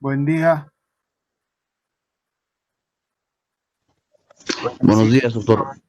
Buen día. Buenos días, doctor.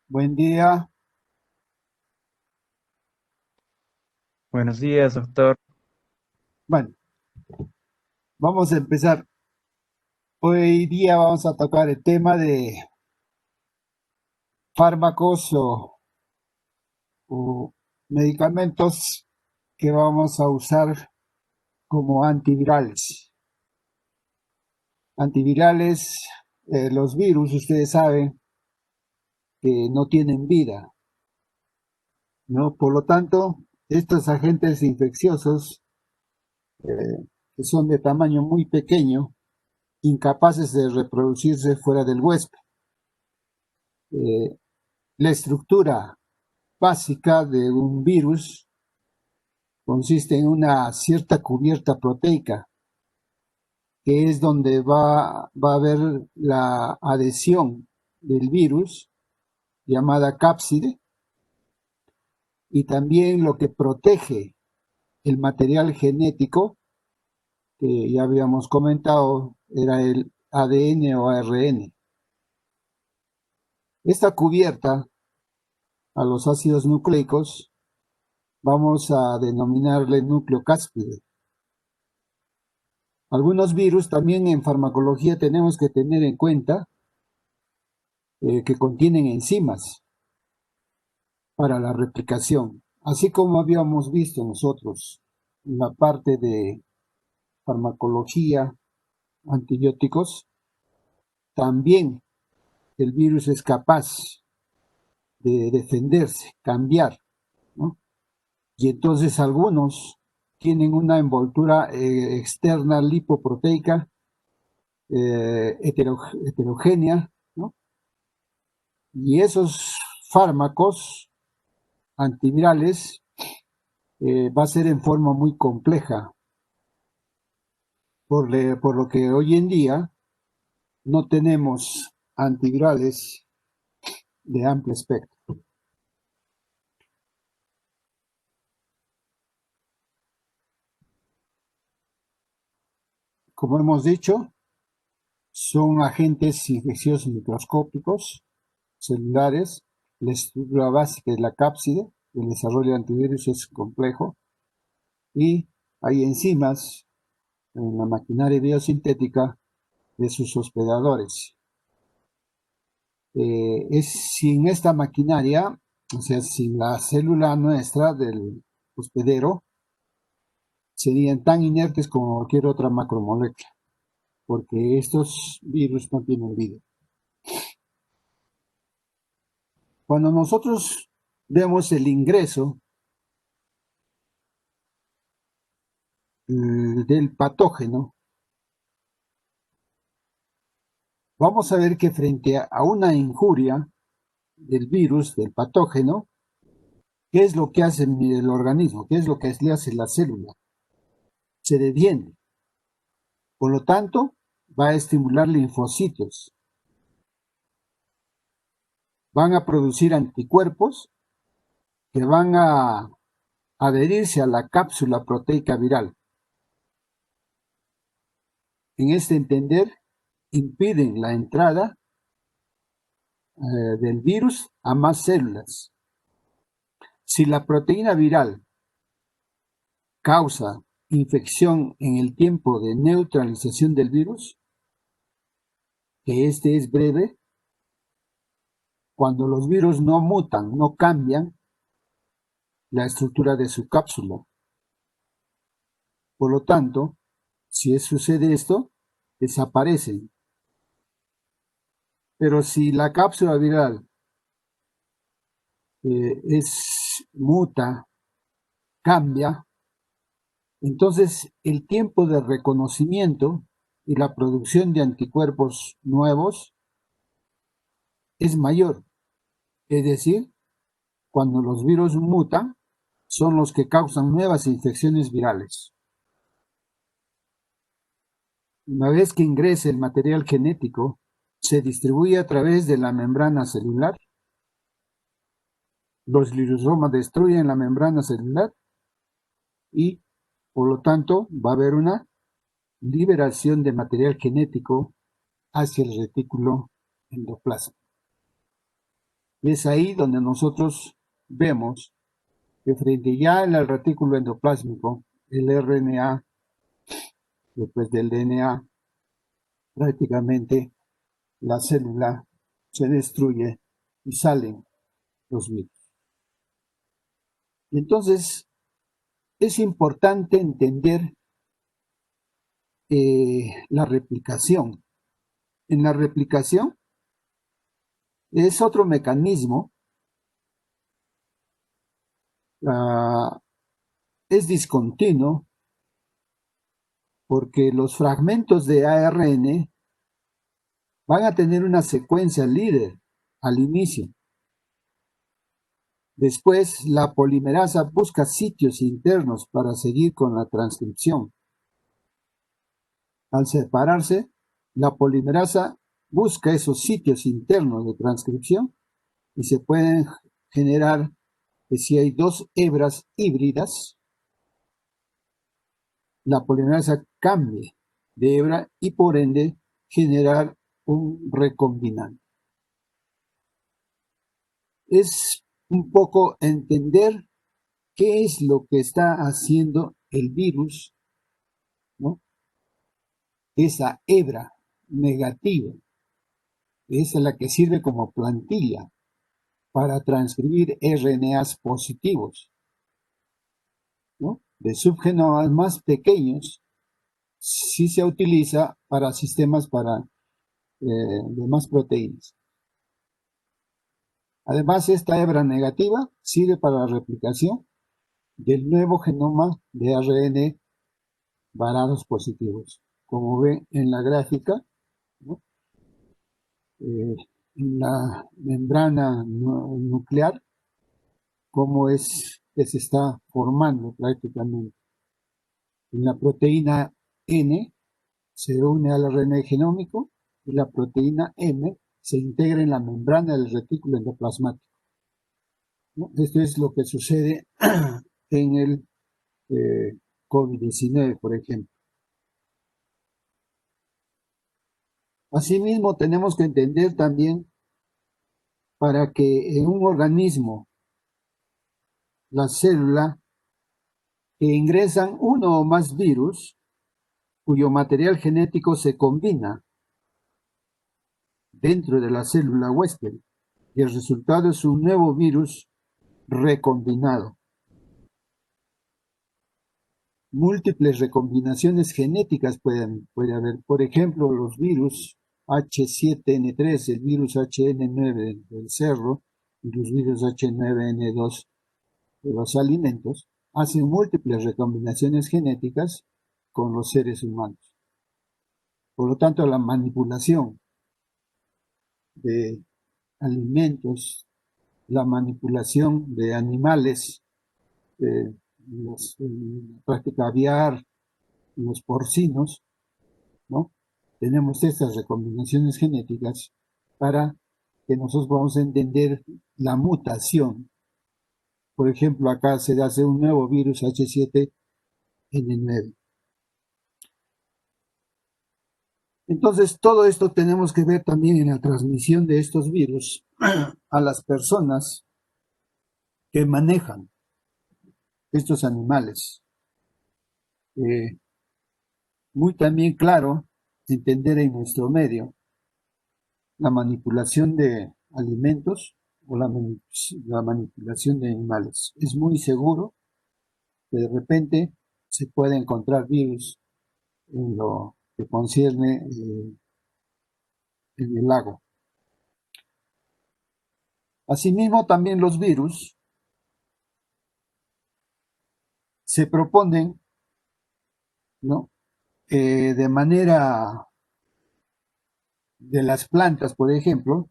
Buen día. Buenos días, doctor. Bueno, vamos a empezar. Hoy día vamos a tocar el tema de fármacos o medicamentos que vamos a usar como antivirales. Antivirales, los virus, ustedes saben que no tienen vida, ¿no? Por lo tanto, estos agentes infecciosos, que son de tamaño muy pequeño, incapaces de reproducirse fuera del huésped. La estructura básica de un virus consiste en una cierta cubierta proteica, que es donde va a haber la adhesión del virus, llamada cápside, y también lo que protege el material genético, que ya habíamos comentado, era el ADN o ARN. Esta cubierta a los ácidos nucleicos vamos a denominarle núcleo cáspide. Algunos virus también en farmacología tenemos que tener en cuenta que contienen enzimas para la replicación, así como habíamos visto nosotros en la parte de farmacología, antibióticos, también el virus es capaz de defenderse, cambiar, ¿no? Y entonces algunos tienen una envoltura externa lipoproteica heterogénea, ¿no? Y esos fármacos antivirales va a ser en forma muy compleja, por lo que hoy en día no tenemos antivirales de amplio espectro. Como hemos dicho, son agentes infecciosos microscópicos, celulares. La estructura básica es la cápside. El desarrollo de antivirus es complejo y hay enzimas en la maquinaria biosintética de sus hospedadores. Sin esta maquinaria, o sea, sin la célula nuestra del hospedero, serían tan inertes como cualquier otra macromolécula, porque estos virus no tienen vida. Cuando nosotros vemos el ingreso del patógeno, vamos a ver que frente a una injuria del virus, del patógeno, ¿qué es lo que hace el organismo? ¿Qué es lo que le hace la célula? Se defiende. Por lo tanto, va a estimular linfocitos. Van a producir anticuerpos que van a adherirse a la cápsula proteica viral. En este entender, impiden la entrada del virus a más células. Si la proteína viral causa infección en el tiempo de neutralización del virus, que este es breve, cuando los virus no mutan, no cambian la estructura de su cápsula, Por lo tanto, si sucede esto, desaparecen. Pero si la cápsula viral muta, cambia, entonces el tiempo de reconocimiento y la producción de anticuerpos nuevos es mayor. Es decir, cuando los virus mutan, son los que causan nuevas infecciones virales. Una vez que ingrese el material genético, se distribuye a través de la membrana celular. Los lisosomas destruyen la membrana celular y, por lo tanto, va a haber una liberación de material genético hacia el retículo endoplasmático. Y es ahí donde nosotros vemos que frente ya al retículo endoplásmico, el RNA, después del DNA, prácticamente la célula se destruye y salen los virus. Entonces, es importante entender la replicación. En la replicación es otro mecanismo, es discontinuo, porque los fragmentos de ARN van a tener una secuencia líder al inicio. Después, la polimerasa busca sitios internos para seguir con la transcripción. Al separarse, la polimerasa busca esos sitios internos de transcripción y se pueden generar, si hay dos hebras híbridas, la polimerasa cambie de hebra y por ende generar un recombinante. Es un poco entender qué es lo que está haciendo el virus, ¿no? Esa hebra negativa, esa es la que sirve como plantilla para transcribir RNAs positivos, ¿no? De subgenomas más pequeños, sí se utiliza para sistemas de más proteínas. Además, esta hebra negativa sirve para la replicación del nuevo genoma de ARN varados positivos. Como ven en la gráfica, ¿no? En la membrana nuclear, cómo es que se está formando prácticamente. En la proteína N se une al ARN genómico y la proteína M se integra en la membrana del retículo endoplasmático, ¿no? Esto es lo que sucede en el COVID-19, por ejemplo. Asimismo, tenemos que entender también para que en un organismo, la célula, que ingresan uno o más virus, cuyo material genético se combina dentro de la célula huésped, y el resultado es un nuevo virus recombinado. Múltiples recombinaciones genéticas puede haber. Por ejemplo, los virus H7N3, el virus HN9 del cerro y los virus H9N2 de los alimentos, hacen múltiples recombinaciones genéticas con los seres humanos. Por lo tanto, la manipulación de alimentos, la manipulación de animales, en la práctica aviar, los porcinos, ¿no? Tenemos estas recombinaciones genéticas para que nosotros podamos entender la mutación. Por ejemplo, acá se hace un nuevo virus H7N9. Entonces, todo esto tenemos que ver también en la transmisión de estos virus a las personas que manejan estos animales. Muy también claro entender en nuestro medio la manipulación de alimentos o la manipulación de animales. Es muy seguro que de repente se puede encontrar virus en lo que concierne en el lago. Asimismo, también los virus se proponen, ¿no? De manera de las plantas, por ejemplo,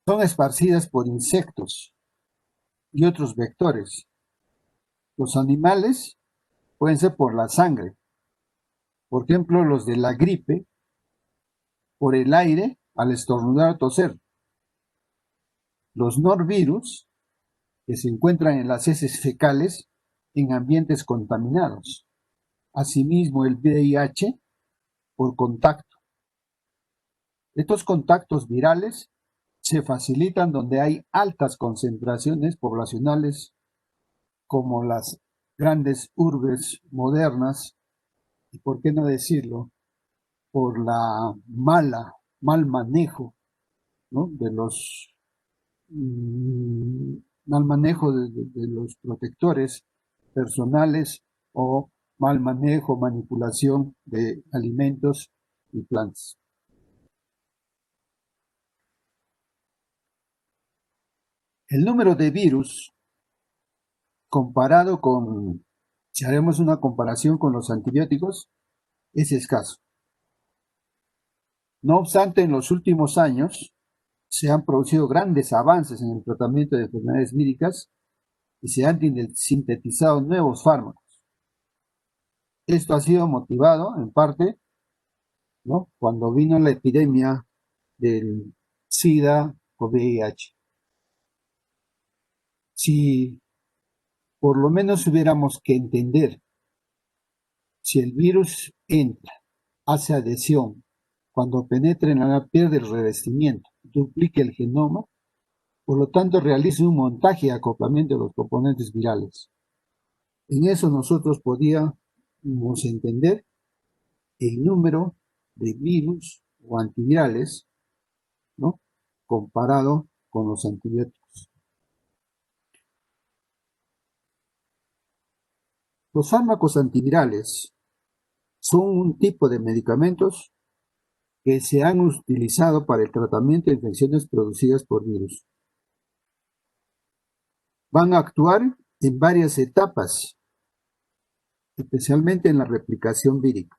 son esparcidas por insectos y otros vectores. Los animales pueden ser por la sangre, por ejemplo, los de la gripe, por el aire al estornudar o toser. Los norvirus, que se encuentran en las heces fecales en ambientes contaminados. Asimismo, el VIH por contacto. Estos contactos virales se facilitan donde hay altas concentraciones poblacionales, como las grandes urbes modernas, y por qué no decirlo, por la mal manejo, ¿no? de los mal manejo de los protectores personales o mal manejo, manipulación de alimentos y plantas. El número de virus comparado con, si haremos una comparación con los antibióticos, es escaso. No obstante, en los últimos años se han producido grandes avances en el tratamiento de enfermedades víricas y se han sintetizado nuevos fármacos. Esto ha sido motivado, en parte, ¿no? Cuando vino la epidemia del SIDA o VIH. Si por lo menos hubiéramos que entender si el virus entra, hace adhesión, cuando penetra en la piel del revestimiento, duplica el genoma, por lo tanto realiza un montaje y acoplamiento de los componentes virales. En eso nosotros podíamos entender el número de virus o antivirales, ¿no? Comparado con los antibióticos. Los fármacos antivirales son un tipo de medicamentos que se han utilizado para el tratamiento de infecciones producidas por virus. Van a actuar en varias etapas, especialmente en la replicación vírica.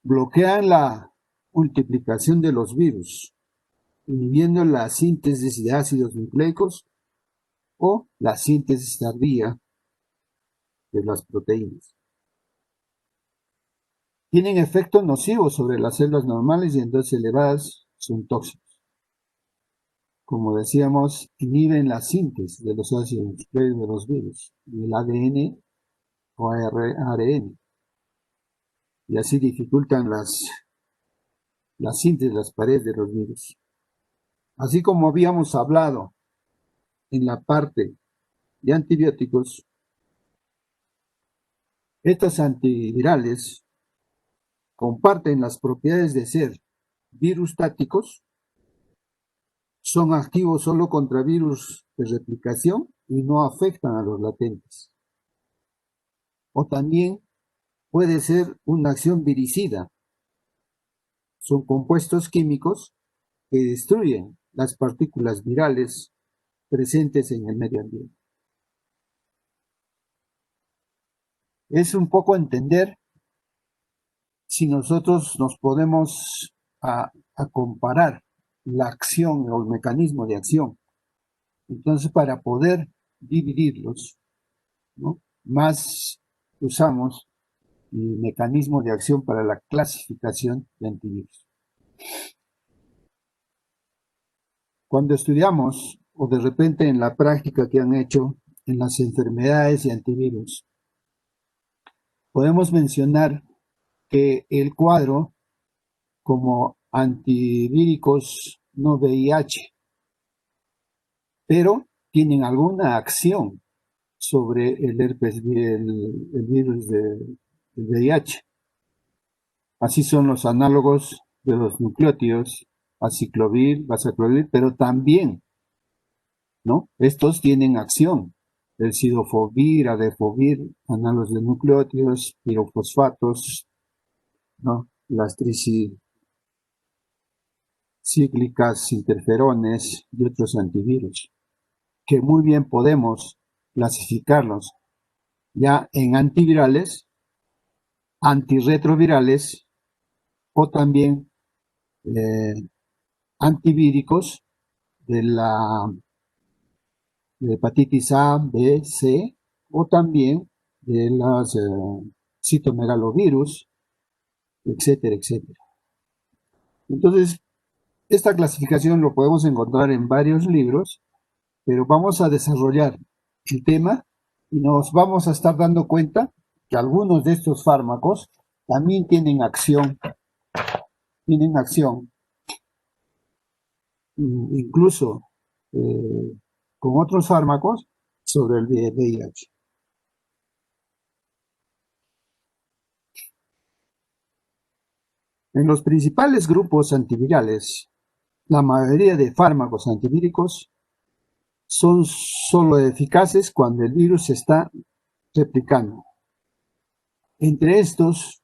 Bloquean la multiplicación de los virus, inhibiendo la síntesis de ácidos nucleicos o la síntesis tardía de las proteínas. Tienen efectos nocivos sobre las células normales y en dosis elevadas son tóxicos. Como decíamos, inhiben la síntesis de los ácidos nucleicos de los virus, del ADN o ARN, y así dificultan la síntesis de las paredes de los virus. Así como habíamos hablado en la parte de antibióticos, estos antivirales comparten las propiedades de ser virustáticos, son activos solo contra virus de replicación y no afectan a los latentes. O también puede ser una acción viricida. Son compuestos químicos que destruyen las partículas virales presentes en el medio ambiente. Es un poco entender si nosotros nos podemos a comparar la acción o el mecanismo de acción. Entonces, para poder dividirlos, ¿no? Más usamos el mecanismo de acción para la clasificación de antivirus. Cuando estudiamos, o de repente en la práctica que han hecho en las enfermedades y antivirus, podemos mencionar que el cuadro como antivíricos no VIH, pero tienen alguna acción sobre el herpes, el virus del VIH. Así son los análogos de los nucleótidos, aciclovir, bazaclovir, pero también, ¿no? Estos tienen acción el cidofovir, adefovir, análogos de nucleótidos, pirofosfatos, ¿no? Las tricíclicas, interferones y otros antivirus, que muy bien podemos clasificarlos ya en antivirales, antirretrovirales o también antivíricos de la hepatitis A, B, C o también de las citomegalovirus, etcétera, etcétera. Entonces, esta clasificación lo podemos encontrar en varios libros, pero vamos a desarrollar el tema y nos vamos a estar dando cuenta que algunos de estos fármacos también tienen acción, incluso con otros fármacos sobre el VIH. En los principales grupos antivirales, la mayoría de fármacos antivíricos son solo eficaces cuando el virus se está replicando. Entre estos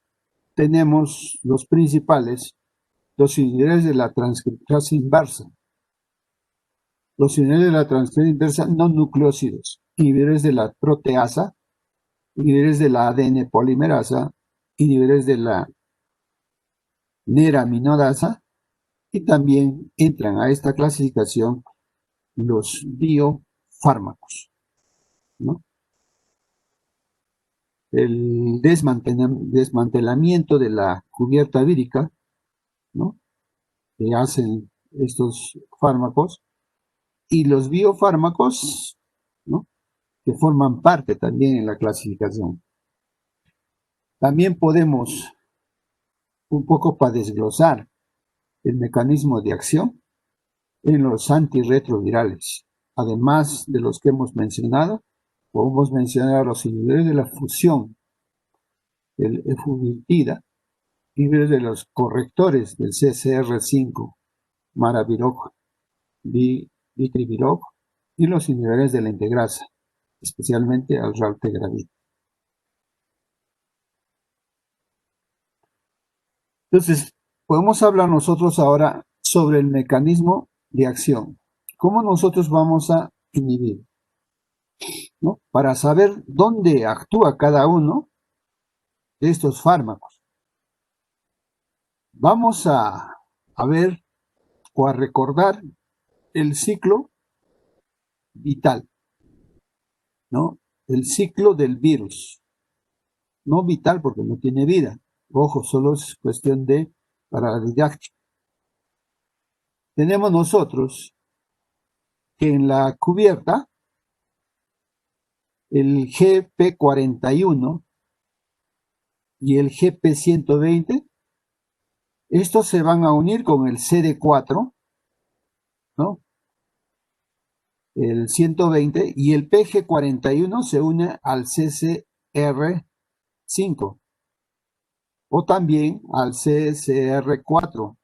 tenemos los principales, los inhibidores de la transcriptasa inversa. Los inhibidores de la transcriptasa inversa no nucleósidos, inhibidores de la proteasa, inhibidores de la ADN polimerasa, inhibidores de la neraminodasa, y también entran a esta clasificación los biofármacos, ¿no? El desmantelamiento de la cubierta vírica, ¿no?, que hacen estos fármacos, y los biofármacos, ¿no?, que forman parte también en la clasificación. También podemos, un poco para desglosar el mecanismo de acción, en los antirretrovirales. Además de los que hemos mencionado, podemos mencionar los inhibidores de la fusión, el efubiltida, inhibidores de los correctores del CCR5, maraviroc, vitriviroc, y los inhibidores de la integrasa, especialmente al raltegravir. Entonces, podemos hablar nosotros ahora sobre el mecanismo de acción. ¿Cómo nosotros vamos a inhibir? ¿No? Para saber dónde actúa cada uno de estos fármacos. Vamos a ver o a recordar el ciclo vital, ¿no? El ciclo del virus. No vital porque no tiene vida. Ojo, solo es cuestión de para la didáctica. Tenemos nosotros que en la cubierta el GP41 y el GP120, estos se van a unir con el CD4, ¿no?, el 120, y el PG41 se une al CCR5 o también al CCR4.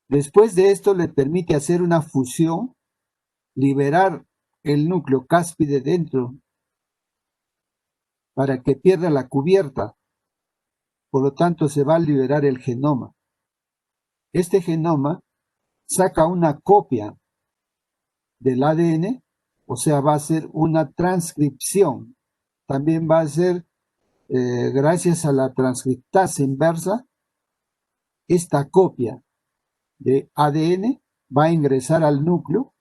Después de esto le permite hacer una fusión, liberar el núcleo cáspide dentro para que pierda la cubierta. Por lo tanto, se va a liberar el genoma. Este genoma saca una copia del ADN, o sea, va a ser una transcripción. También va a ser, gracias a la transcriptasa inversa, esta copia de ADN va a ingresar al núcleo,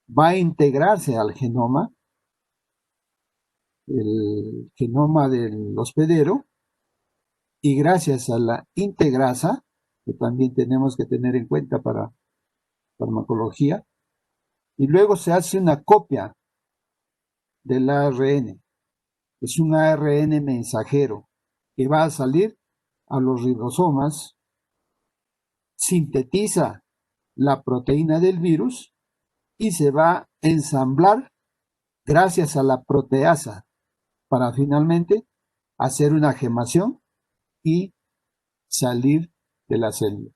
va a integrarse al genoma, el genoma del hospedero, y gracias a la integrasa, que también tenemos que tener en cuenta para farmacología, y luego se hace una copia del ARN. Es un ARN mensajero que va a salir a los ribosomas, sintetiza la proteína del virus y se va a ensamblar gracias a la proteasa para finalmente hacer una gemación y salir de la célula.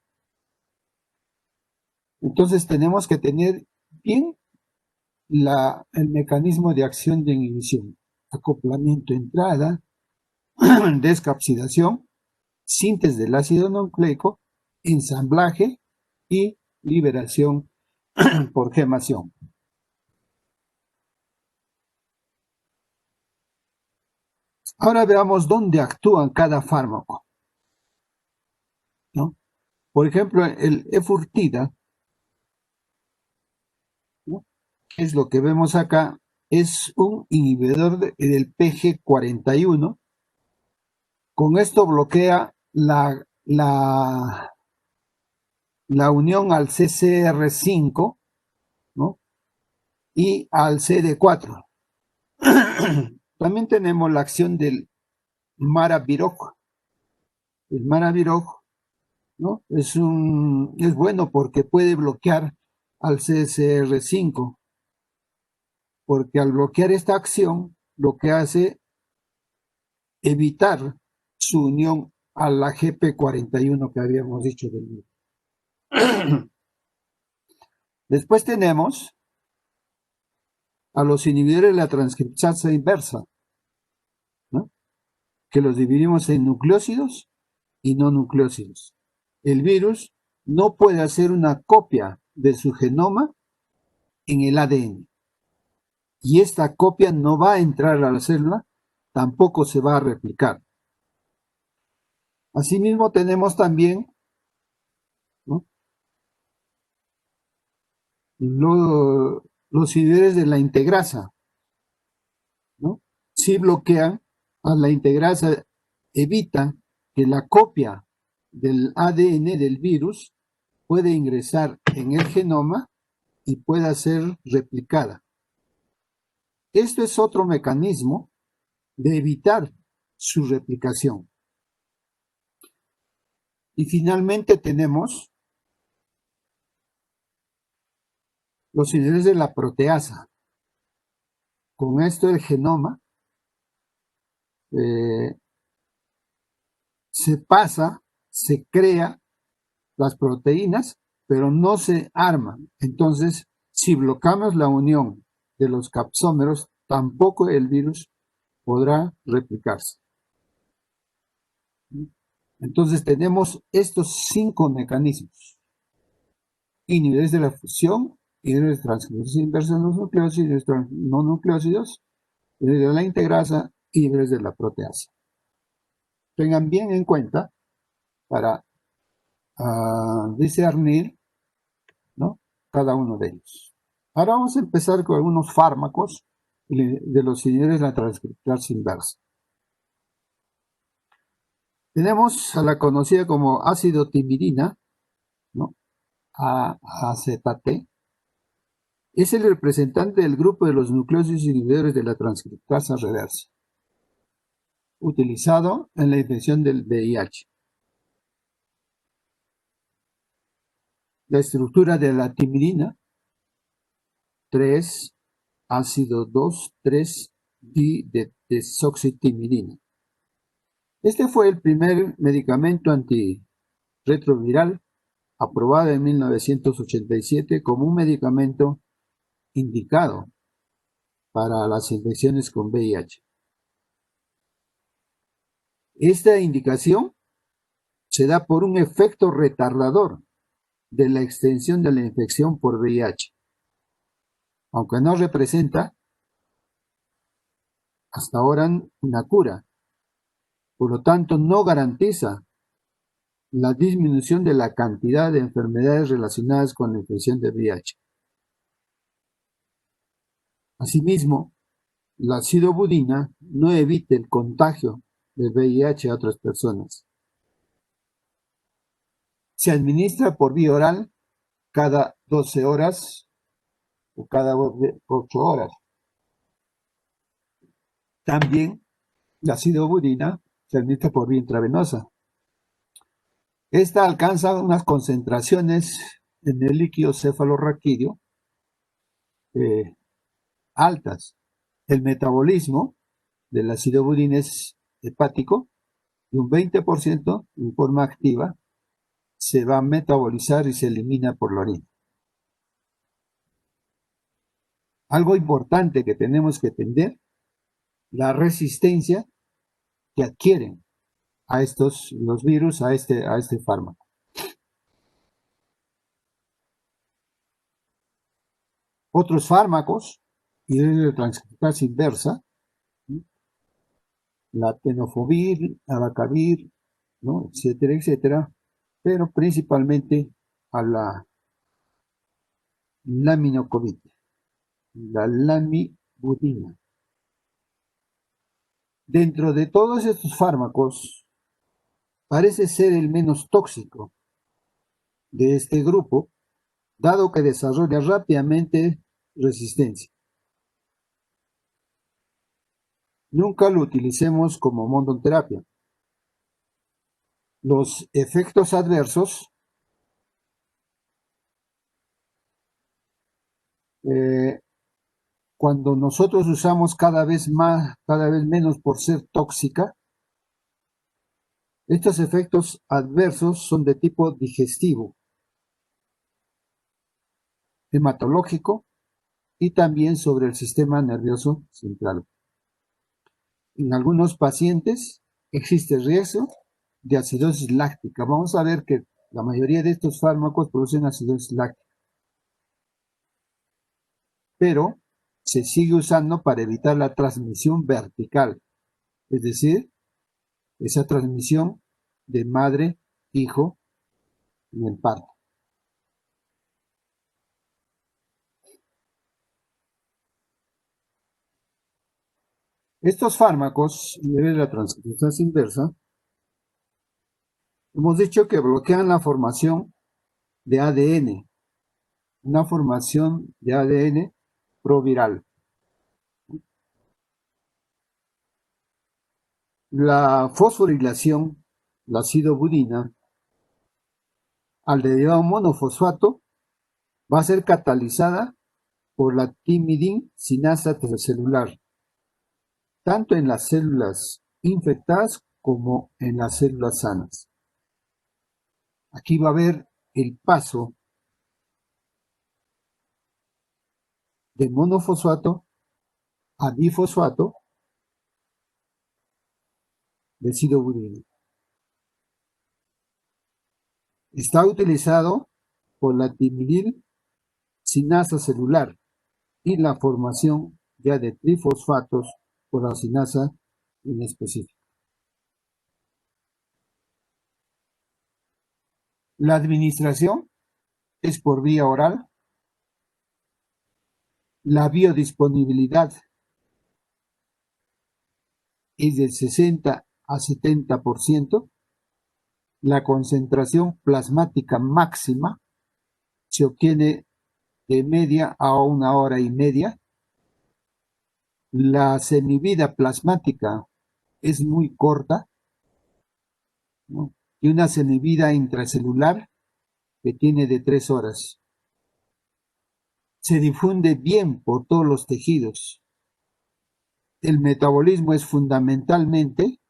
Entonces tenemos que tener bien el mecanismo de acción de inhibición: acoplamiento entrada, descapsidación, síntesis del ácido nucleico, ensamblaje y liberación por gemación. Ahora veamos dónde actúan cada fármaco, ¿no? Por ejemplo, el efurtida, ¿no?, que es lo que vemos acá, es un inhibidor del PG41. Con esto bloquea la unión al CCR5, ¿no?, y al CD4. También tenemos la acción del Maraviroc. El Maraviroc, ¿no?, es bueno porque puede bloquear al CCR5, porque al bloquear esta acción, lo que hace evitar su unión a la GP41 que habíamos dicho del libro. Después tenemos a los inhibidores de la transcriptasa inversa, ¿no?, que los dividimos en nucleósidos y no nucleósidos. El virus no puede hacer una copia de su genoma en el ADN, y esta copia no va a entrar a la célula, tampoco se va a replicar. Asimismo tenemos también, ¿no?, los inhibidores de la integrasa, ¿no? Si bloquean a la integrasa, evita que la copia del ADN del virus pueda ingresar en el genoma y pueda ser replicada. Esto es otro mecanismo de evitar su replicación. Y finalmente tenemos los inhibidores de la proteasa. Con esto el genoma se crea las proteínas, pero no se arman. Entonces, si bloqueamos la unión de los capsómeros, tampoco el virus podrá replicarse. Entonces tenemos estos 5 mecanismos: inhibidores de la fusión, inhibidores de transcripción inversa en los nucleósidos, no nucleósidos, inhibidores de la integrasa, inhibidores de la proteasa. Tengan bien en cuenta para discernir, ¿no?, cada uno de ellos. Ahora vamos a empezar con algunos fármacos de los inhibidores de la transcriptasa inversa. Tenemos a la conocida como ácido timidina, ¿no?, AZT. Es el representante del grupo de los nucleósidos inhibidores de la transcriptasa reversa, utilizado en la infección del VIH. La estructura de la timidina: 3 ácido 2,3-didesoxitimidina. Este fue el primer medicamento antirretroviral aprobado en 1987 como un medicamento indicado para las infecciones con VIH. Esta indicación se da por un efecto retardador de la extensión de la infección por VIH, aunque no representa hasta ahora una cura. Por lo tanto, no garantiza la disminución de la cantidad de enfermedades relacionadas con la infección de VIH. Asimismo, la sidobudina no evita el contagio del VIH a otras personas. Se administra por vía oral cada 12 horas o cada 8 horas. También la sidobudina se administra por vía intravenosa. Esta alcanza unas concentraciones en el líquido cefalorraquídeo altas. El metabolismo de la sidobudina es hepático y un 20% en forma activa se va a metabolizar y se elimina por la orina. Algo importante que tenemos que entender, la resistencia que adquieren a los virus, a este fármaco. Otros fármacos, inhibidores de transcriptasa inversa, la tenofovir, abacavir, ¿no? Etcétera, etcétera, pero principalmente a la laminocovir, la lamivudina. Dentro de todos estos fármacos, parece ser el menos tóxico de este grupo, dado que desarrolla rápidamente resistencia. Nunca lo utilicemos como monoterapia. Los efectos adversos cuando nosotros usamos cada vez menos por ser tóxica, estos efectos adversos son de tipo digestivo, hematológico y también sobre el sistema nervioso central. En algunos pacientes existe riesgo de acidosis láctica. Vamos a ver que la mayoría de estos fármacos producen acidosis láctica, pero se sigue usando para evitar la transmisión vertical, es decir, esa transmisión de madre-hijo en el parto. Estos fármacos, inhibidores de la transcriptasa inversa, hemos dicho que bloquean la formación de ADN, una formación de ADN proviral. La fosforilación, la acidobudina, al derivado monofosfato, va a ser catalizada por la timidin sinasa transcelular, tanto en las células infectadas como en las células sanas. Aquí va a haber el paso de monofosfato a bifosfato de acidobudina. Está utilizado por la timidin sinasa celular y la formación ya de trifosfatos por la sinasa en específico. La administración es por vía oral. La biodisponibilidad es del 60 a 70%. La concentración plasmática máxima se obtiene de media a 1 hora y media. La semivida plasmática es muy corta, ¿no? Y una semivida intracelular que tiene de 3 horas. Se difunde bien por todos los tejidos. El metabolismo es fundamentalmente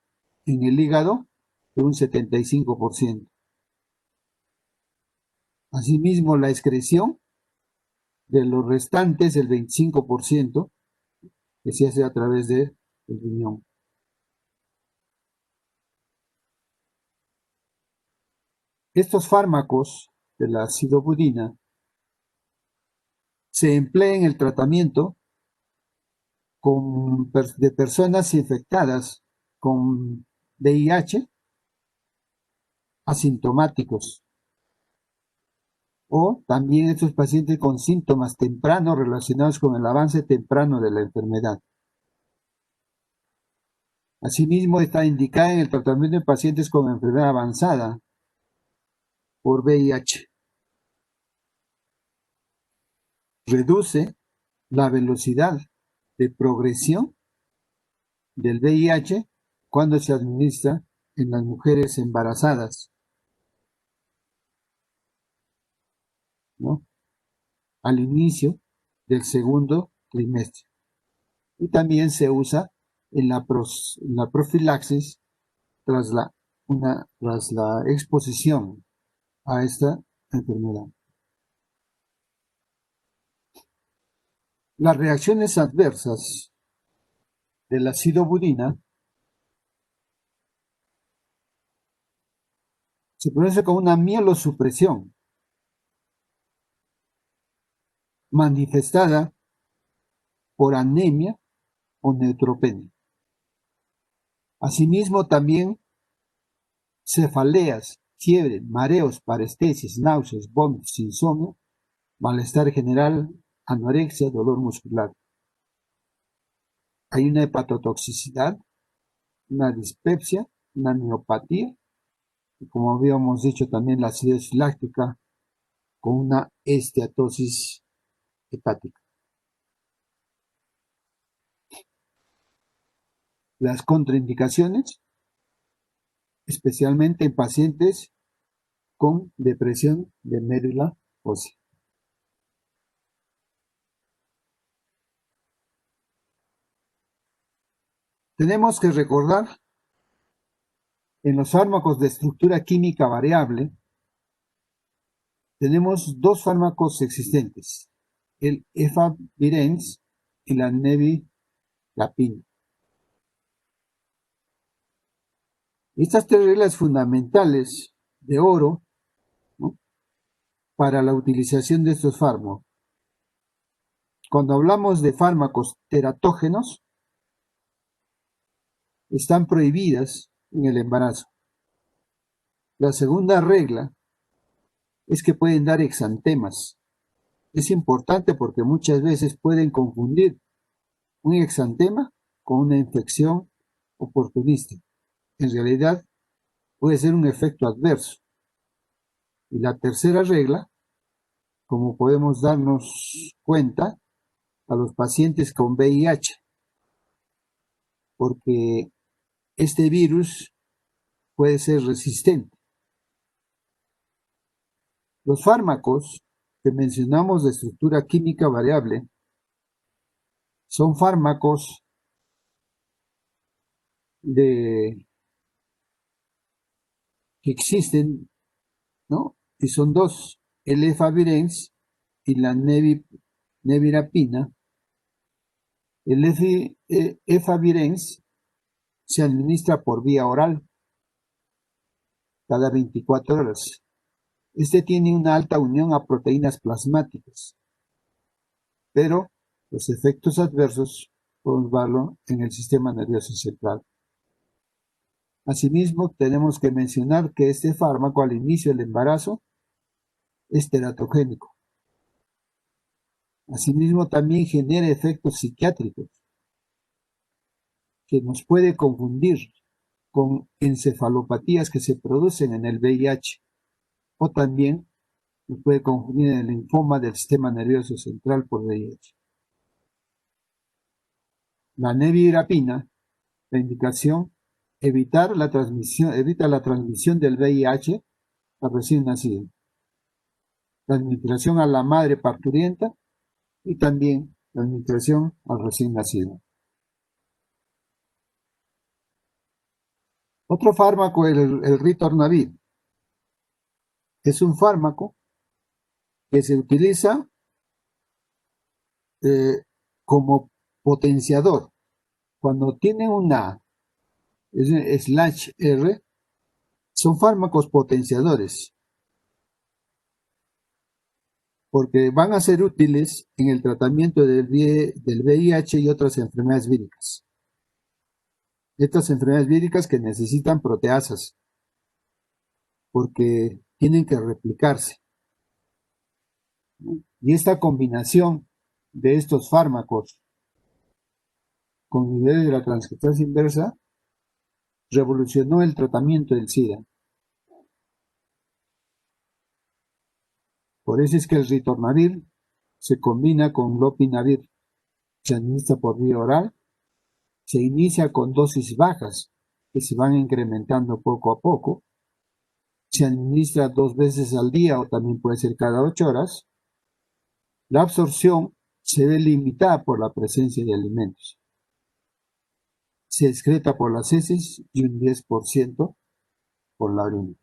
en el hígado de un 75%. Asimismo, la excreción de los restantes, el 25%, que se hace a través del riñón. Estos fármacos de la acidobudina se emplean en el tratamiento de personas infectadas con VIH asintomáticos o también estos pacientes con síntomas tempranos relacionados con el avance temprano de la enfermedad. Asimismo, está indicada en el tratamiento de pacientes con enfermedad avanzada por VIH. Reduce la velocidad de progresión del VIH cuando se administra en las mujeres embarazadas, ¿no? Al inicio del segundo trimestre. Y también se usa en la profilaxis tras la exposición a esta enfermedad. Las reacciones adversas de la sidobudina se produce con una mielosupresión manifestada por anemia o neutropenia. Asimismo, también cefaleas, fiebre, mareos, parestesis, náuseas, vómitos, insomnio, malestar general, anorexia, dolor muscular. Hay una hepatotoxicidad, una dispepsia, una miopatía, y como habíamos dicho también la acidosis láctica con una esteatosis hepática. Las contraindicaciones, especialmente en pacientes con depresión de médula ósea. Tenemos que recordar en los fármacos de estructura química variable, tenemos dos fármacos existentes, el efavirenz y la nevirapina. Estas tres reglas fundamentales de oro, ¿no?, para la utilización de estos fármacos. Cuando hablamos de fármacos teratógenos, están prohibidas en el embarazo. La segunda regla es que pueden dar exantemas. Es importante porque muchas veces pueden confundir un exantema con una infección oportunista. En realidad puede ser un efecto adverso. Y la tercera regla, como podemos darnos cuenta, a los pacientes con VIH, porque este virus puede ser resistente. Los fármacos que mencionamos de estructura química variable son fármacos que existen, ¿no? Y son dos, el efavirenz y la nevirapina. El efavirenz se administra por vía oral cada 24 horas. Este tiene una alta unión a proteínas plasmáticas, pero los efectos adversos podemos verlo en el sistema nervioso central. Asimismo, tenemos que mencionar que este fármaco al inicio del embarazo es teratogénico. Asimismo, también genera efectos psiquiátricos que nos puede confundir con encefalopatías que se producen en el VIH, o también nos puede confundir en el linfoma del sistema nervioso central por VIH. La nevirapina, la indicación, evita la transmisión del VIH al recién nacido, la administración a la madre parturienta y también la administración al recién nacido. Otro fármaco es el ritonavir. Es un fármaco que se utiliza como potenciador. Cuando tiene una slash R, son fármacos potenciadores, porque van a ser útiles en el tratamiento del VIH y otras enfermedades víricas. Estas enfermedades víricas que necesitan proteasas, porque tienen que replicarse. Y esta combinación de estos fármacos con niveles de la transcriptasa inversa revolucionó el tratamiento del SIDA. Por eso es que el ritonavir se combina con lopinavir, se administra por vía oral, se inicia con dosis bajas que se van incrementando poco a poco, se administra 2 veces al día o también puede ser cada 8 horas. La absorción se ve limitada por la presencia de alimentos. Se excreta por las heces y un 10% por la orina.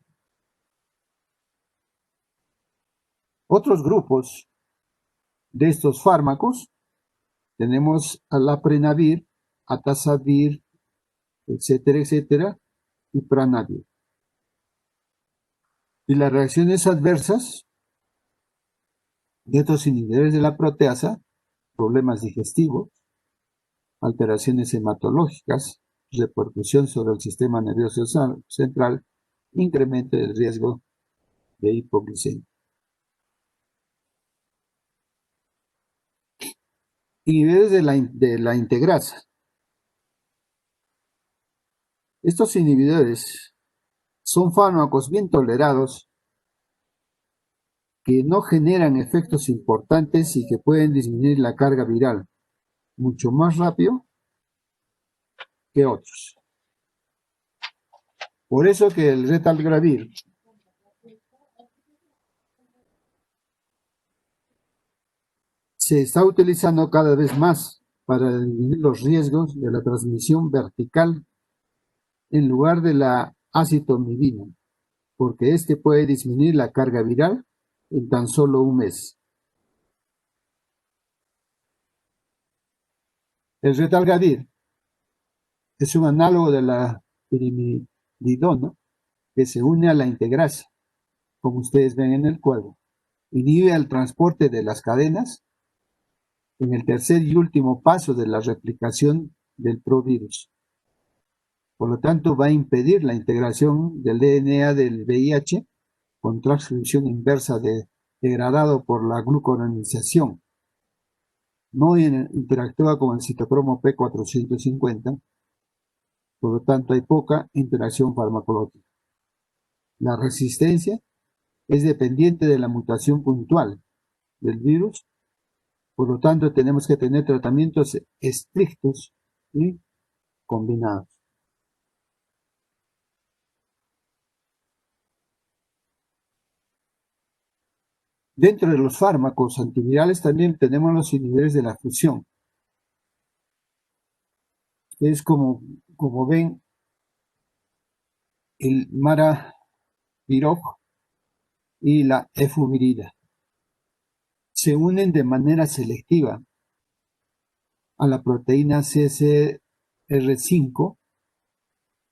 Otros grupos de estos fármacos tenemos alaprenavir, atazavir, etcétera, etcétera, y pranavir. Y las reacciones adversas de estos inhibidores de la proteasa, problemas digestivos, alteraciones hematológicas, repercusión sobre el sistema nervioso central, incremento del riesgo de hipoglicemia. Inhibidores de la integrasa. Estos inhibidores son fármacos bien tolerados que no generan efectos importantes y que pueden disminuir la carga viral mucho más rápido que otros. Por eso que el retalgravir se está utilizando cada vez más para disminuir los riesgos de la transmisión vertical en lugar de la acitromicina, porque este puede disminuir la carga viral en tan solo un mes. El retalgravir es un análogo de la pirimidona que se une a la integrasa, como ustedes ven en el cuadro. Inhibe el transporte de las cadenas en el tercer y último paso de la replicación del provirus. Por lo tanto, va a impedir la integración del DNA del VIH con transcripción inversa degradado por la glucoronización. No interactúa con el citocromo P450, por lo tanto hay poca interacción farmacológica. La resistencia es dependiente de la mutación puntual del virus, por lo tanto tenemos que tener tratamientos estrictos y combinados. Dentro de los fármacos antivirales también tenemos los inhibidores de la fusión. Es como ven, el maraviroc y la efuvirida se unen de manera selectiva a la proteína CCR5,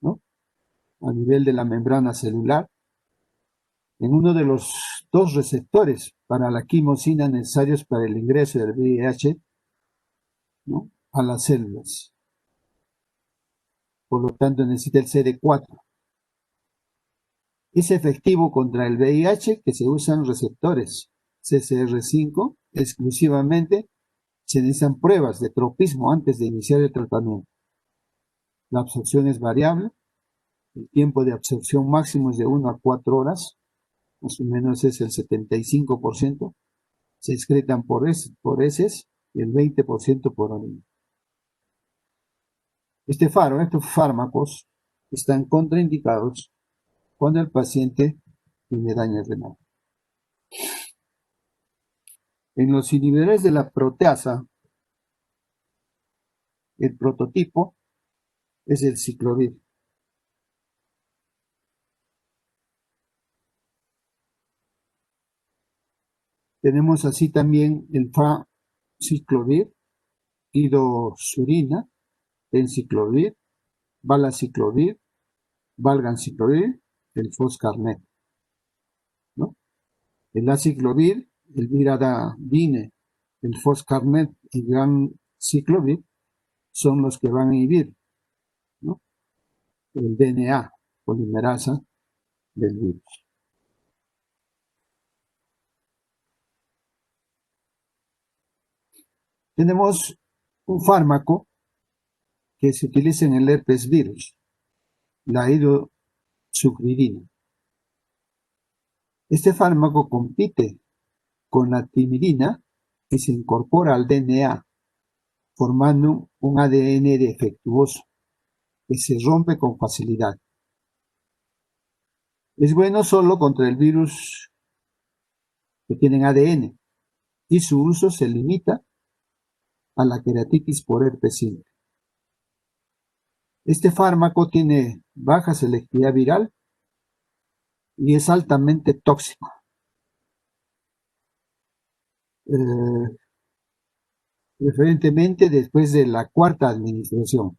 ¿no?, a nivel de la membrana celular, en uno de los dos receptores para la quimosina necesarios para el ingreso del VIH, ¿no?, a las células. Por lo tanto, necesita el CD4. Es efectivo contra el VIH que se usan receptores CCR5 exclusivamente. Se necesitan pruebas de tropismo antes de iniciar el tratamiento. La absorción es variable. El tiempo de absorción máximo es de 1 a 4 horas. Más o menos es el 75%. Se excretan por heces y el 20% por orina. Estos fármacos están contraindicados cuando el paciente tiene daño renal. En los inhibidores de la proteasa, el prototipo es el ciclovir. Tenemos así también el faciclovir, idursulfina, enciclovir, valaciclovir, valganciclovir, el foscarnet, ¿no? El aciclovir, el viradavine, el foscarnet y ganciclovir son los que van a inhibir, ¿no?, el DNA, polimerasa del virus. Tenemos un fármaco que se utiliza en el herpes virus, la hidroxicloroquina. Este fármaco compite con la timidina y se incorpora al DNA, formando un ADN defectuoso que se rompe con facilidad. Es bueno solo contra el virus que tienen ADN y su uso se limita a la queratitis por herpes simple. Este fármaco tiene baja selectividad viral y es altamente tóxico. preferentemente después de la cuarta administración.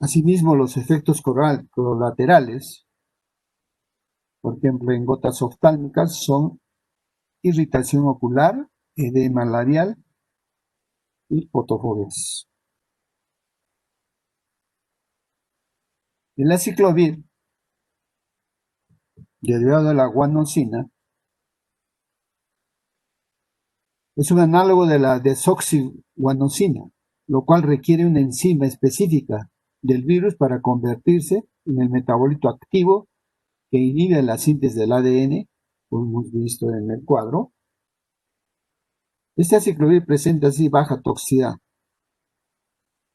Asimismo, los efectos colaterales, por ejemplo, en gotas oftálmicas, son irritación ocular, edema labial y fotofobias. El aciclovir, derivado de la guanosina, es un análogo de la desoxiguanosina, lo cual requiere una enzima específica del virus para convertirse en el metabolito activo que inhibe la síntesis del ADN, como hemos visto en el cuadro. Este aciclovir presenta así baja toxicidad,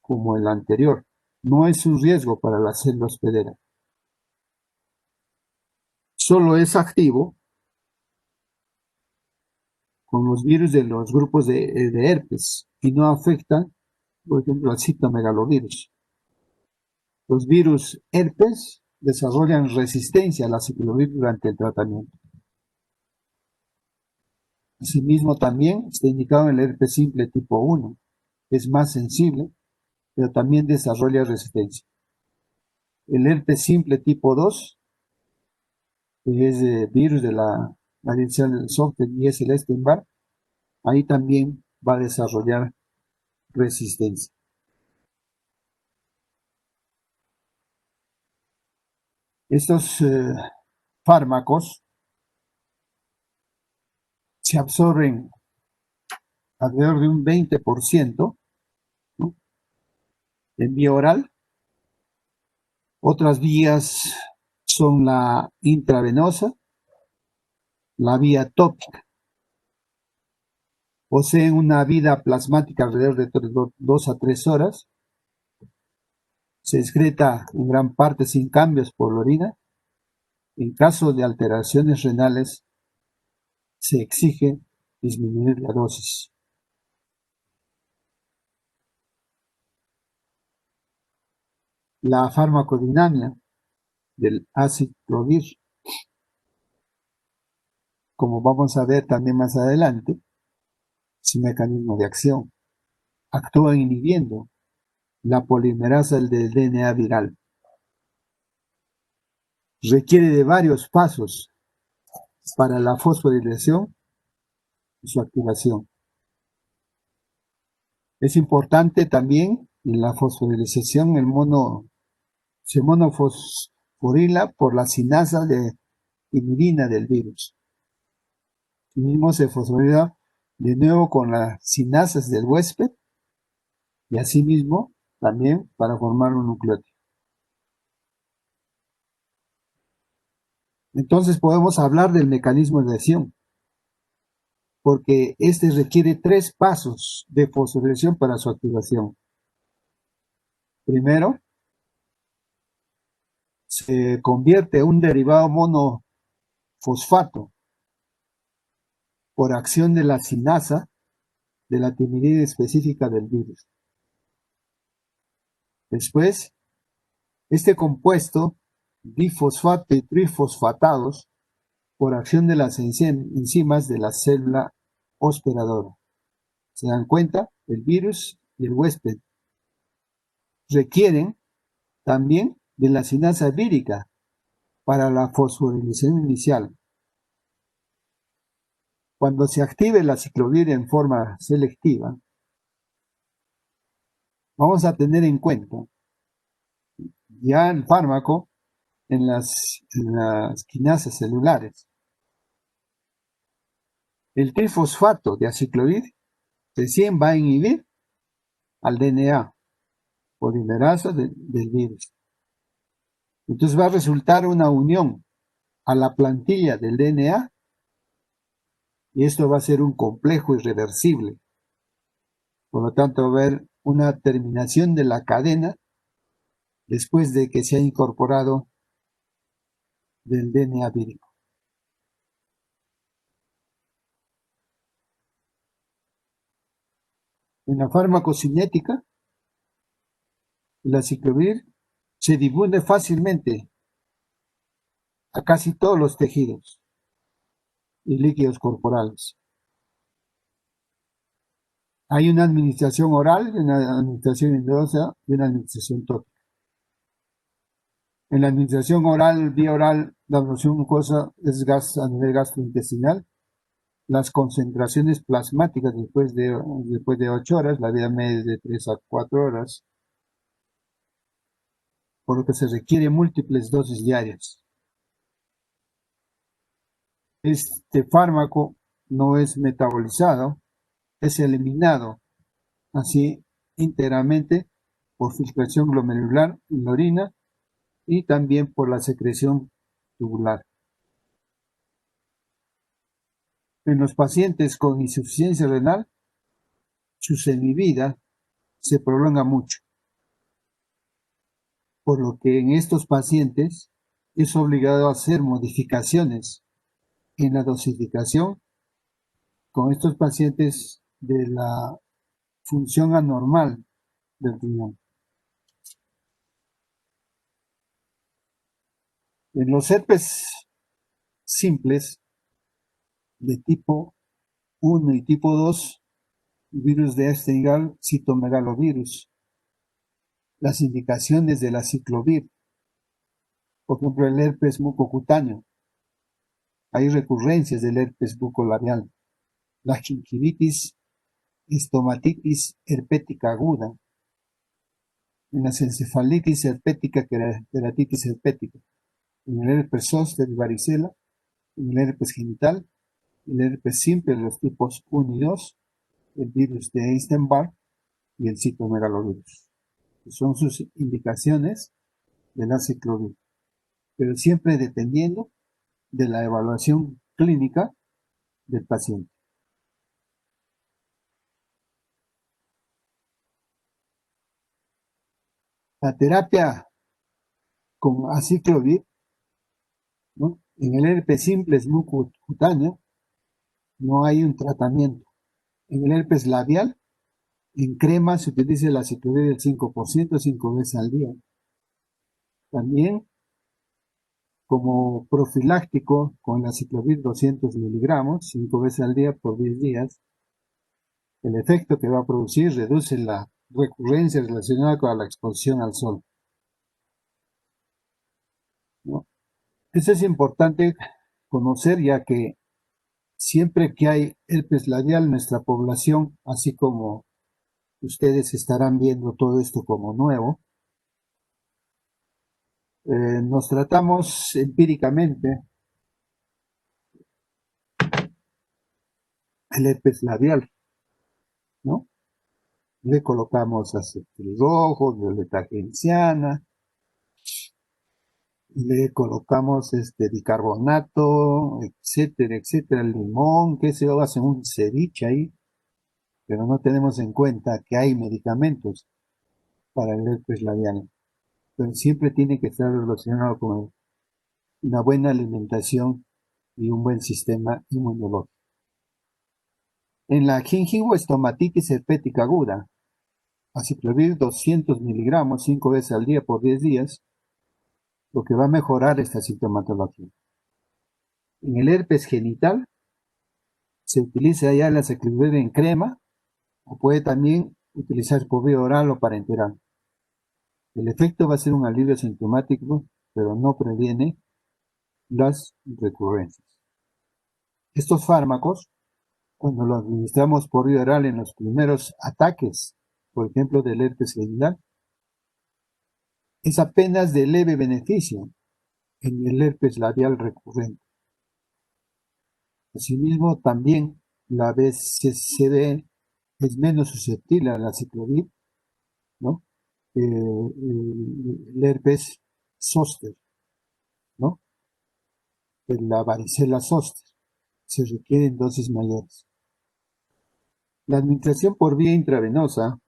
como el anterior. No es un riesgo para la célula hospedera. Solo es activo con los virus de los grupos de herpes y no afectan, por ejemplo, al citomegalovirus. Los virus herpes desarrollan resistencia al aciclovir durante el tratamiento. Asimismo, también está indicado en el herpes simple tipo 1. Es más sensible, pero también desarrolla resistencia. El herpes simple tipo 2, que es el virus de la varicela del Zoster y es el Epstein-Barr, ahí también va a desarrollar resistencia. Estos fármacos se absorben alrededor de un 20%, ¿no?, en vía oral. Otras vías son la intravenosa, la vía tópica. Poseen una vida plasmática alrededor de 2 a 3 horas. Se excreta en gran parte sin cambios por la orina. En caso de alteraciones renales, se exige disminuir la dosis. La farmacodinámica del aciclovir, como vamos a ver también más adelante, su mecanismo de acción. Actúa inhibiendo la polimerasa del DNA viral. Requiere de varios pasos para la fosforilación y su activación. Es importante también en la fosforilación se monofosforila por la sinasa de timidina del virus. Mismo se fosforila de nuevo con las sinasas del huésped y asimismo también para formar un nucleótido. Entonces podemos hablar del mecanismo de acción, porque este requiere 3 pasos de fosforilación para su activación. Primero, se convierte en un derivado monofosfato por acción de la sinasa de la timidina específica del virus. Después, este compuesto, difosfato y trifosfatados, por acción de las enzimas de la célula hospedadora. ¿Se dan cuenta? El virus y el huésped requieren también de la sinasa vírica para la fosforilación inicial. Cuando se active la aciclovir en forma selectiva, vamos a tener en cuenta ya el fármaco en las quinasas celulares. El trifosfato de aciclovir recién va a inhibir al DNA, polimerasa del virus. Entonces va a resultar una unión a la plantilla del DNA y esto va a ser un complejo irreversible. Por lo tanto, va a haber una terminación de la cadena después de que se ha incorporado del DNA vírico. En la farmacocinética, el aciclovir se difunde fácilmente a casi todos los tejidos y líquidos corporales. Hay una administración oral, una administración endovenosa y una administración tópica. En la administración oral, vía oral, la absorción mucosa es gas a nivel gastrointestinal. Las concentraciones plasmáticas después de 8 horas, la vida media es de 3 a 4 horas, por lo que se requiere múltiples dosis diarias. Este fármaco no es metabolizado, es eliminado así íntegramente por filtración glomerular en la orina y también por la secreción tubular. En los pacientes con insuficiencia renal, su semivida se prolonga mucho, por lo que en estos pacientes es obligado a hacer modificaciones en la dosificación con estos pacientes de la función anormal del riñón. En los herpes simples de tipo 1 y tipo 2, virus de Epstein-Barr, citomegalovirus, las indicaciones de la ciclovir, por ejemplo, el herpes mucocutáneo, hay recurrencias del herpes bucolabial, la gingivitis, estomatitis herpética aguda, en las encefalitis herpética, queratitis herpética, en el herpes zóster y varicela, en el herpes genital, el herpes simple de los tipos 1 y 2, el virus de Epstein-Barr y el citomegalovirus. Son sus indicaciones de la ciclovir, pero siempre dependiendo de la evaluación clínica del paciente. La terapia con aciclovir, ¿no? En el herpes simple mucocutáneo no hay un tratamiento. En el herpes labial, en crema se utiliza la aciclovir del 5%, 5 veces al día. También como profiláctico con la aciclovir 200 miligramos, 5 veces al día por 10 días. El efecto que va a producir reduce la recurrencia relacionada con la exposición al sol, ¿no? Eso es importante conocer, ya que siempre que hay herpes labial en nuestra población, así como ustedes estarán viendo todo esto como nuevo, nos tratamos empíricamente el herpes labial, ¿no? Le colocamos acetil rojo, violeta genciana, le colocamos bicarbonato, etcétera, etcétera, limón, que se hace un ceviche ahí, pero no tenemos en cuenta que hay medicamentos para el herpes labial, pero siempre tiene que estar relacionado con una buena alimentación y un buen sistema inmunológico. En la gingivoestomatitis herpética aguda, aciclovir 200 miligramos 5 veces al día por 10 días, lo que va a mejorar esta sintomatología. En el herpes genital, se utiliza ya la aciclovir en crema, o puede también utilizar por vía oral o parenteral. El efecto va a ser un alivio sintomático, pero no previene las recurrencias. Estos fármacos, cuando los administramos por vía oral en los primeros ataques, por ejemplo, del herpes genital, es apenas de leve beneficio en el herpes labial recurrente. Asimismo, también la BCCD es menos susceptible a la aciclovir, ¿no? El herpes zóster, ¿no? La varicela zóster, se requieren dosis mayores. La administración por vía intravenosa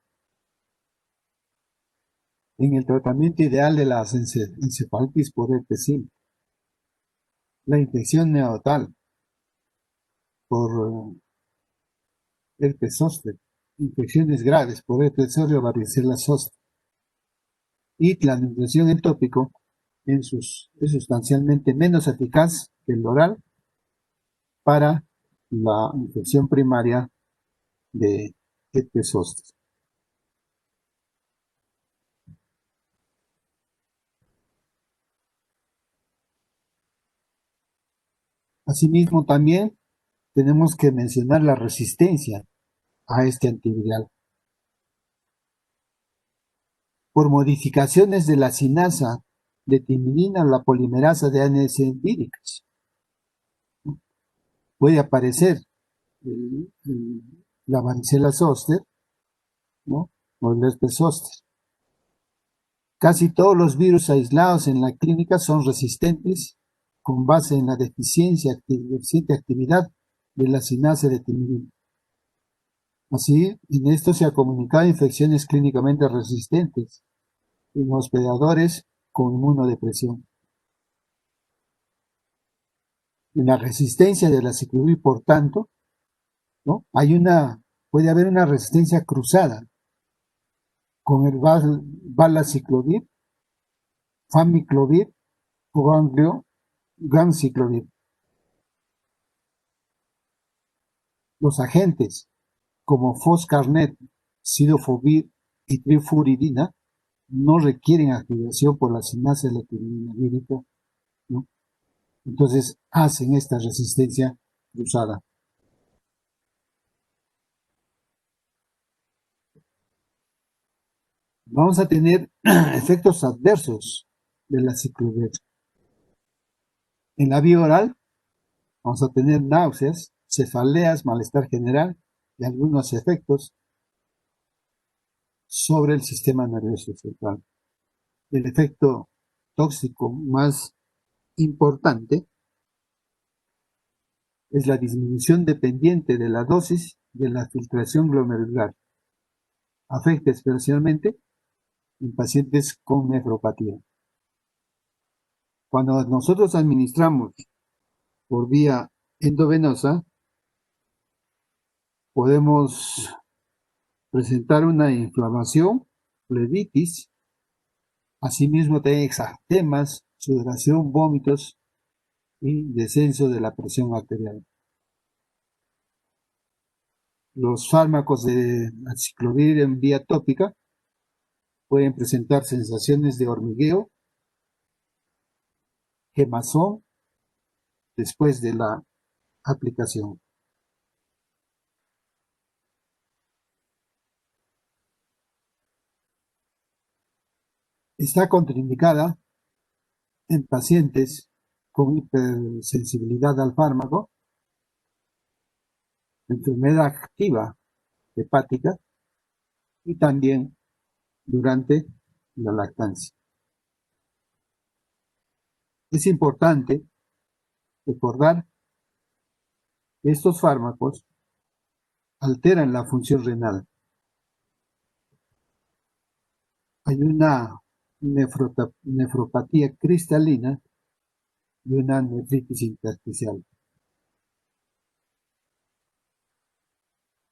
en el tratamiento ideal de la encefalitis por herpes simple. La infección neonatal por herpes zóster, infecciones graves por herpes zóster o varicela zóster. Y la administración en tópico es sustancialmente menos eficaz que el oral para la infección primaria de herpes zóster. Asimismo, también tenemos que mencionar la resistencia a este antiviral. Por modificaciones de la sinasa de timidina o la polimerasa de ANS víricas, puede aparecer la varicela zóster, ¿no? O el herpes zóster. Casi todos los virus aislados en la clínica son resistentes con base en la deficiente actividad de la sinasa de timidina. Así, en esto se ha comunicado infecciones clínicamente resistentes en hospedadores con inmunodepresión. En la resistencia de la aciclovir, por tanto, ¿no? Puede haber una resistencia cruzada con el valaciclovir, famiclovir o ganciclovir. Los agentes como foscarnet, cidofovir y trifuridina no requieren activación por la sinasa de la timidina vírica, ¿no? Entonces hacen esta resistencia cruzada. Vamos a tener efectos adversos de la aciclovir. En la vía oral vamos a tener náuseas, cefaleas, malestar general y algunos efectos sobre el sistema nervioso central. El efecto tóxico más importante es la disminución dependiente de la dosis de la filtración glomerular. Afecta especialmente en pacientes con nefropatía. Cuando nosotros administramos por vía endovenosa, podemos presentar una inflamación, pleuritis, asimismo tener exantemas, sudoración, vómitos y descenso de la presión arterial. Los fármacos de aciclovir en vía tópica pueden presentar sensaciones de hormigueo, quemazón después de la aplicación. Está contraindicada en pacientes con hipersensibilidad al fármaco, enfermedad activa hepática y también durante la lactancia. Es importante recordar que estos fármacos alteran la función renal. Hay una nefropatía cristalina y una nefritis intersticial.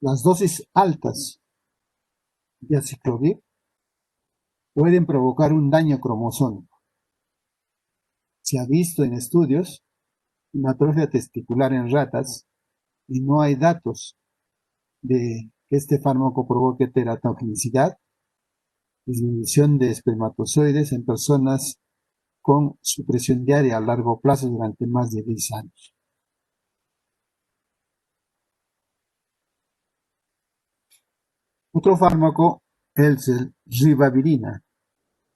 Las dosis altas de aciclovir pueden provocar un daño cromosómico. Se ha visto en estudios una atrofia testicular en ratas y no hay datos de que este fármaco provoque teratogenicidad, disminución de espermatozoides en personas con supresión diaria a largo plazo durante más de 10 años. Otro fármaco es el ribavirina.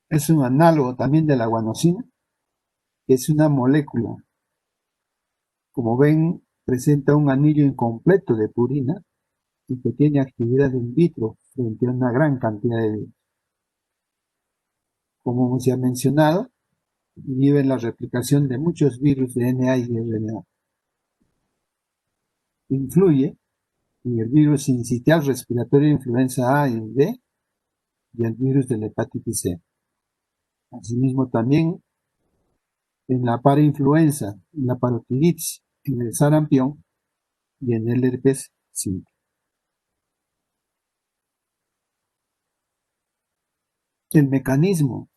Es un análogo también de la guanosina, que es una molécula. Como ven, presenta un anillo incompleto de purina y que tiene actividad in vitro frente a una gran cantidad de virus. Como se ha mencionado, inhibe la replicación de muchos virus de DNA y RNA. Influye en el virus sincitial respiratorio de influenza A y B y el virus de la hepatitis C. Asimismo, también en la parainfluenza, en la parotiditis, en el sarampión y en el herpes simple. El mecanismo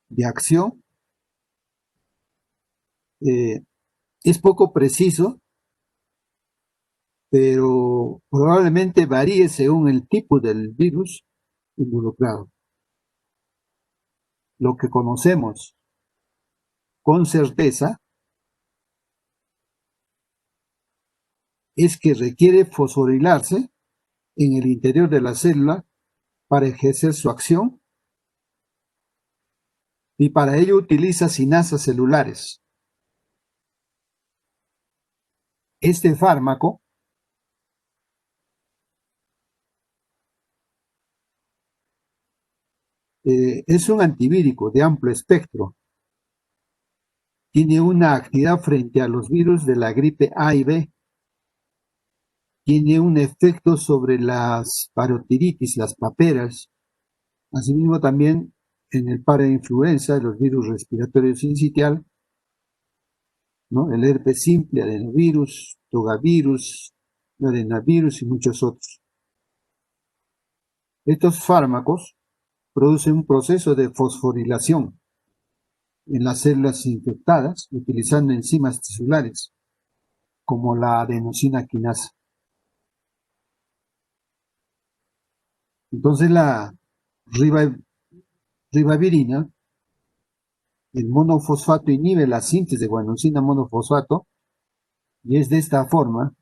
de acción es poco preciso pero probablemente varíe según el tipo del virus involucrado. Lo que conocemos con certeza es que requiere fosforilarse en el interior de la célula para ejercer su acción y para ello utiliza sinasas celulares. Este fármaco es un antivírico de amplio espectro. Tiene una actividad frente a los virus de la gripe A y B. Tiene un efecto sobre las parotiditis, las paperas. Asimismo también en el parainfluenza, los virus respiratorios sincitial, ¿no? El herpes simple, adenovirus, togavirus, arenavirus y muchos otros. Estos fármacos producen un proceso de fosforilación en las células infectadas utilizando enzimas tisulares como la adenosina quinasa. Entonces la ribavirina, el monofosfato inhibe la síntesis de guanosina monofosfato y es de esta forma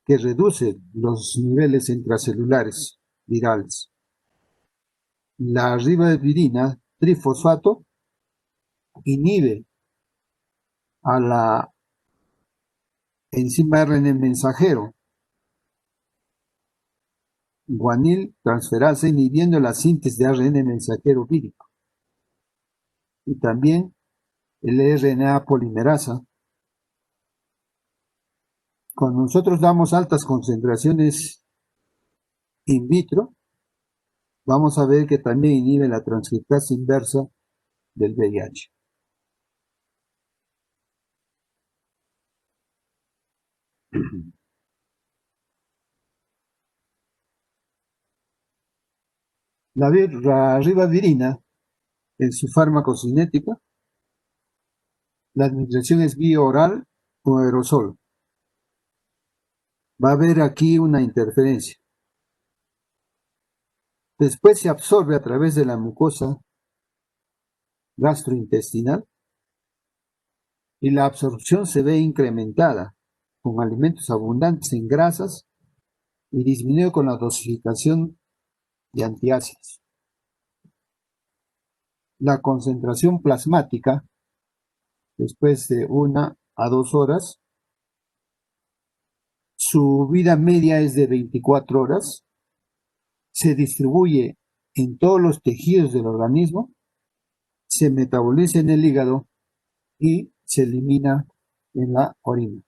que reduce los niveles intracelulares virales. La ribavirina trifosfato inhibe a la enzima RNA mensajero guanil transferasa inhibiendo la síntesis de ARN mensajero vírico y también el RNA polimerasa. Cuando nosotros damos altas concentraciones in vitro, vamos a ver que también inhibe la transcriptasa inversa del VIH. La ribavirina, en su farmacocinética, la administración es vía oral o aerosol. Va a haber aquí una interferencia. Después se absorbe a través de la mucosa gastrointestinal y la absorción se ve incrementada con alimentos abundantes en grasas y disminuye con la dosificación de antiácidos. La concentración plasmática, después de 1 a 2 horas, su vida media es de 24 horas, se distribuye en todos los tejidos del organismo, se metaboliza en el hígado y se elimina en la orina.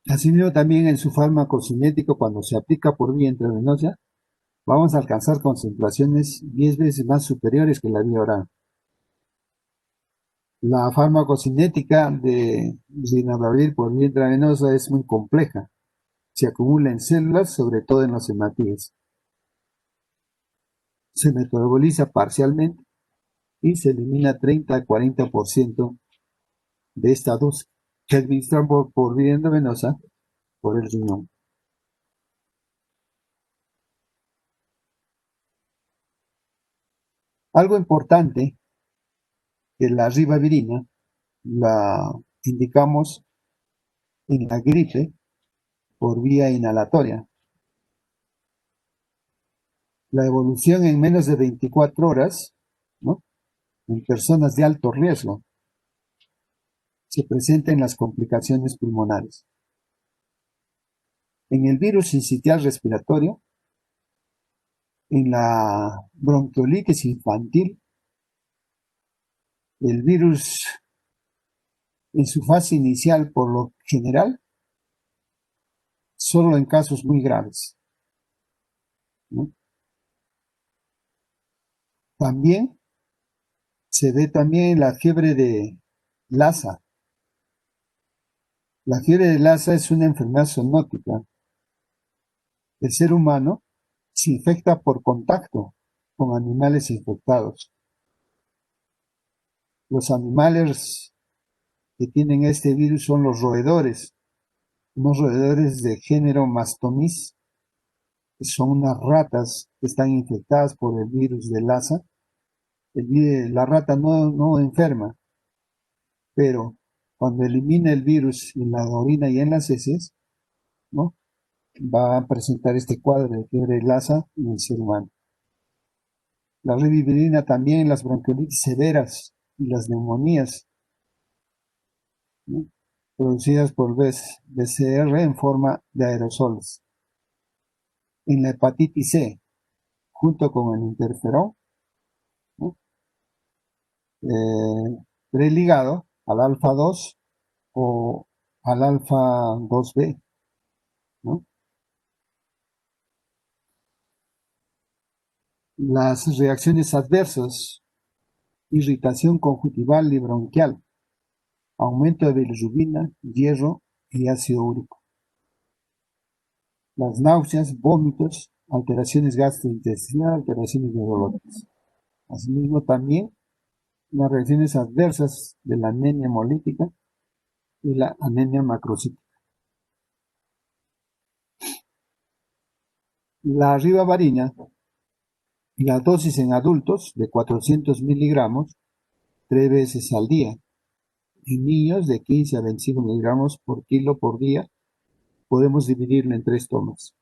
Asimismo, también en su farmacocinético, cuando se aplica por vía intravenosa, vamos a alcanzar concentraciones 10 veces más superiores que la vía oral. La farmacocinética de ribavirin por vía intravenosa es muy compleja. Se acumula en células, sobre todo en los hematíes. Se metaboliza parcialmente y se elimina 30 a 40% de esta dosis que administran por vía intravenosa por el riñón. Algo importante que la ribavirina la indicamos en la gripe por vía inhalatoria. La evolución en menos de 24 horas, ¿no?, en personas de alto riesgo, se presenta en las complicaciones pulmonares. En el virus sincitial respiratorio, en la bronquiolitis infantil, el virus en su fase inicial, por lo general, solo en casos muy graves, ¿no? También se ve también la fiebre de Lassa. La fiebre de Lassa es una enfermedad zoonótica. El ser humano se infecta por contacto con animales infectados. Los animales que tienen este virus son los roedores, unos roedores de género Mastomys, que son unas ratas que están infectadas por el virus de Lassa. La rata no enferma, pero cuando elimina el virus en la orina y en las heces, ¿no?, va a presentar este cuadro de fiebre de Lassa en el ser humano. La ribavirina también, las bronquiolitis severas y las neumonías, ¿no?, producidas por BCR en forma de aerosoles. En la hepatitis C, junto con el interferón, ¿no?, preligado al alfa 2 o al alfa 2B, ¿no? Las reacciones adversas: irritación conjuntival y bronquial, aumento de bilirrubina, hierro y ácido úrico. Las náuseas, vómitos, alteraciones gastrointestinales, alteraciones neurológicas. Asimismo, también las reacciones adversas de la anemia hemolítica y la anemia macrocítica. La ribavirina, la dosis en adultos de 400 miligramos 3 veces al día. En niños de 15 a 25 miligramos por kilo por día. Podemos dividirlo en 3 tomas.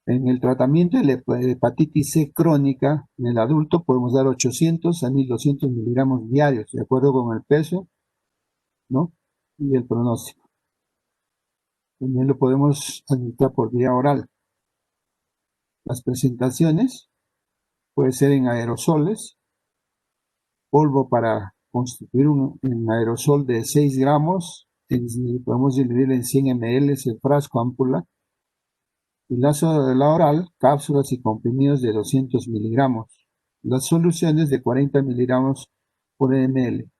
En el tratamiento de la hepatitis C crónica en el adulto podemos dar 800 a 1200 miligramos diarios, de acuerdo con el peso, ¿no?, y el pronóstico. También lo podemos administrar por vía oral. Las presentaciones puede ser en aerosoles, polvo para constituir un aerosol de 6 gramos, podemos dividir en 100 ml el frasco ámpula, y la oral, cápsulas y comprimidos de 200 miligramos. Las soluciones de 40 miligramos por ml.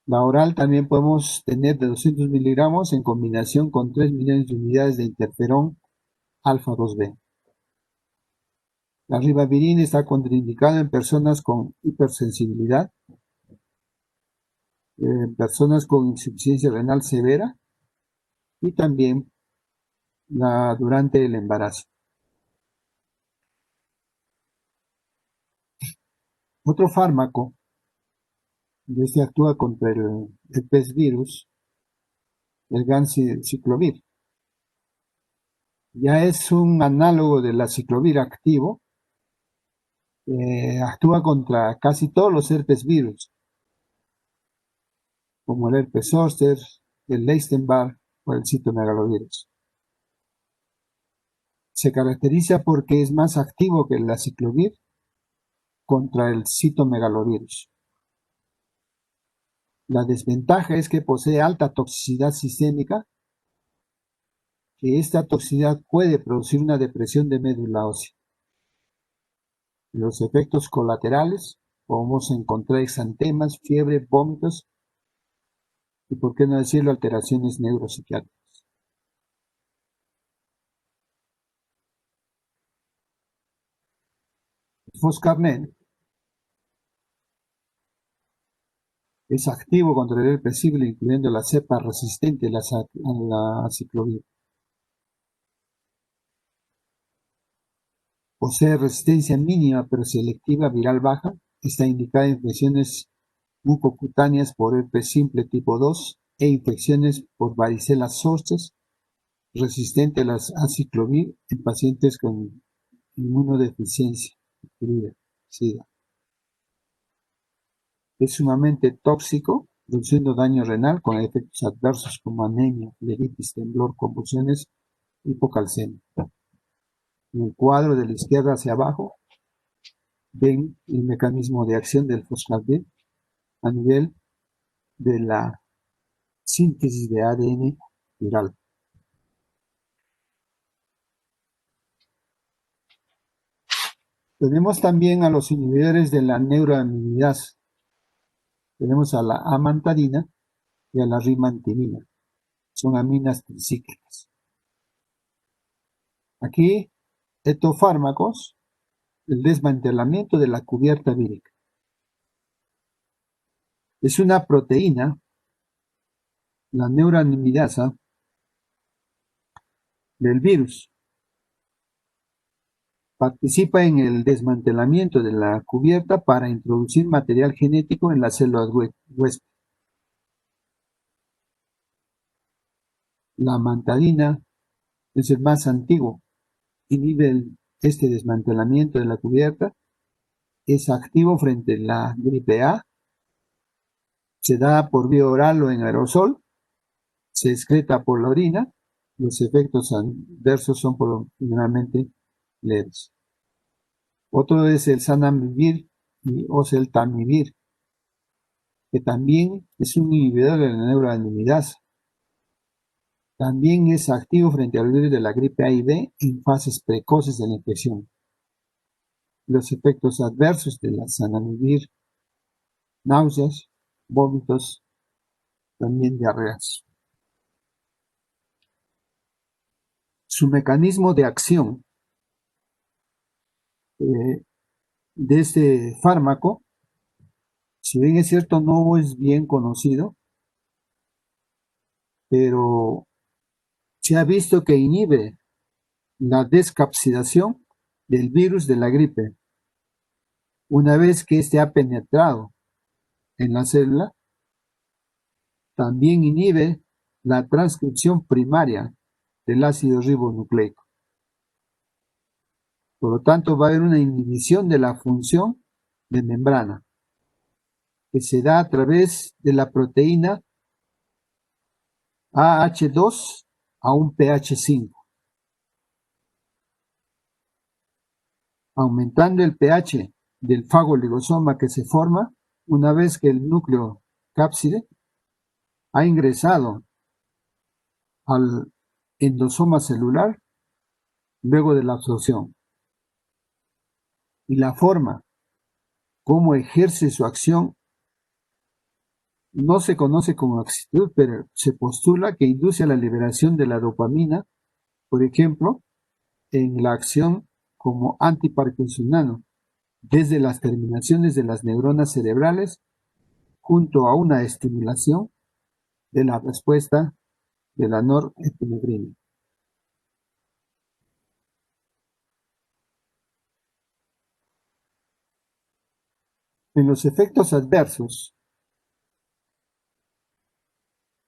La oral también podemos tener de 200 miligramos en combinación con 3 millones de unidades de interferón alfa 2B. La ribavirina está contraindicada en personas con hipersensibilidad, personas con insuficiencia renal severa y también durante el embarazo. Otro fármaco, este actúa contra el herpes virus, el ganciclovir. Ya es un análogo de la ciclovir activo, actúa contra casi todos los herpes virus, como el herpes zóster, el Epstein-Barr o el citomegalovirus. Se caracteriza porque es más activo que el aciclovir contra el citomegalovirus. La desventaja es que posee alta toxicidad sistémica, que esta toxicidad puede producir una depresión de médula ósea. Los efectos colaterales: podemos encontrar exantemas, fiebre, vómitos y, por qué no decirlo, alteraciones neuropsiquiátricas. Foscarnet es activo contra el herpes simple, incluyendo la cepa resistente a la aciclovir. Posee resistencia mínima pero selectiva viral baja. Está indicada en infecciones mucocutáneas por herpes simple tipo 2 e infecciones por varicela zoster resistente a las aciclovir en pacientes con inmunodeficiencia, SIDA. Es sumamente tóxico, produciendo daño renal con efectos adversos como anemia, flebitis, temblor, convulsiones, hipocalcemia. En el cuadro de la izquierda hacia abajo ven el mecanismo de acción del foscarnet a nivel de la síntesis de ADN viral. Tenemos también a los inhibidores de la neuroaminidasa. Tenemos a la amantadina y a la rimantinina. Son aminas tricíclicas. Aquí, estos fármacos el desmantelamiento de la cubierta vírica. Es una proteína, la neuraminidasa, del virus. Participa en el desmantelamiento de la cubierta para introducir material genético en las células huésped. La amantadina es el más antiguo, inhibe este desmantelamiento de la cubierta, es activo frente a la gripe A, se da por vía oral o en aerosol, se excreta por la orina, los efectos adversos son generalmente leves. Otro es el zanamivir y oseltamivir, que también es un inhibidor de la neuraminidasa. También es activo frente al virus de la gripe A y B en fases precoces de la infección. Los efectos adversos de la zanamivir: náuseas, vómitos, también diarreas. Su mecanismo de acción de este fármaco, si bien es cierto, no es bien conocido, pero se ha visto que inhibe la descapsidación del virus de la gripe. Una vez que éste ha penetrado en la célula, también inhibe la transcripción primaria del ácido ribonucleico. Por lo tanto, va a haber una inhibición de la función de membrana, que se da a través de la proteína AH2 a un pH 5, aumentando el pH del fagoligosoma que se forma una vez que el núcleo cápside ha ingresado al endosoma celular luego de la absorción. Y la forma como ejerce su acción no se conoce con exactitud, pero se postula que induce a la liberación de la dopamina, por ejemplo, en la acción como antiparkinsoniano, desde las terminaciones de las neuronas cerebrales, junto a una estimulación de la respuesta de la norepinefrina. En los efectos adversos,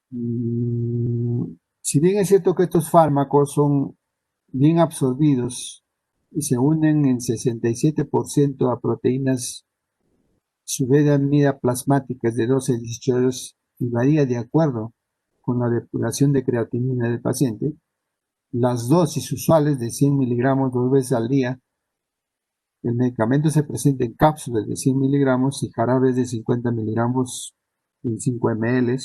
si bien es cierto que estos fármacos son bien absorbidos y se unen en 67% a proteínas subunidad plasmáticas de 12 a 18 horas y varía de acuerdo con la depuración de creatinina del paciente, las dosis usuales de 100 miligramos 2 veces al día. El medicamento se presenta en cápsulas de 100 miligramos y jarabes de 50 miligramos en 5 ml,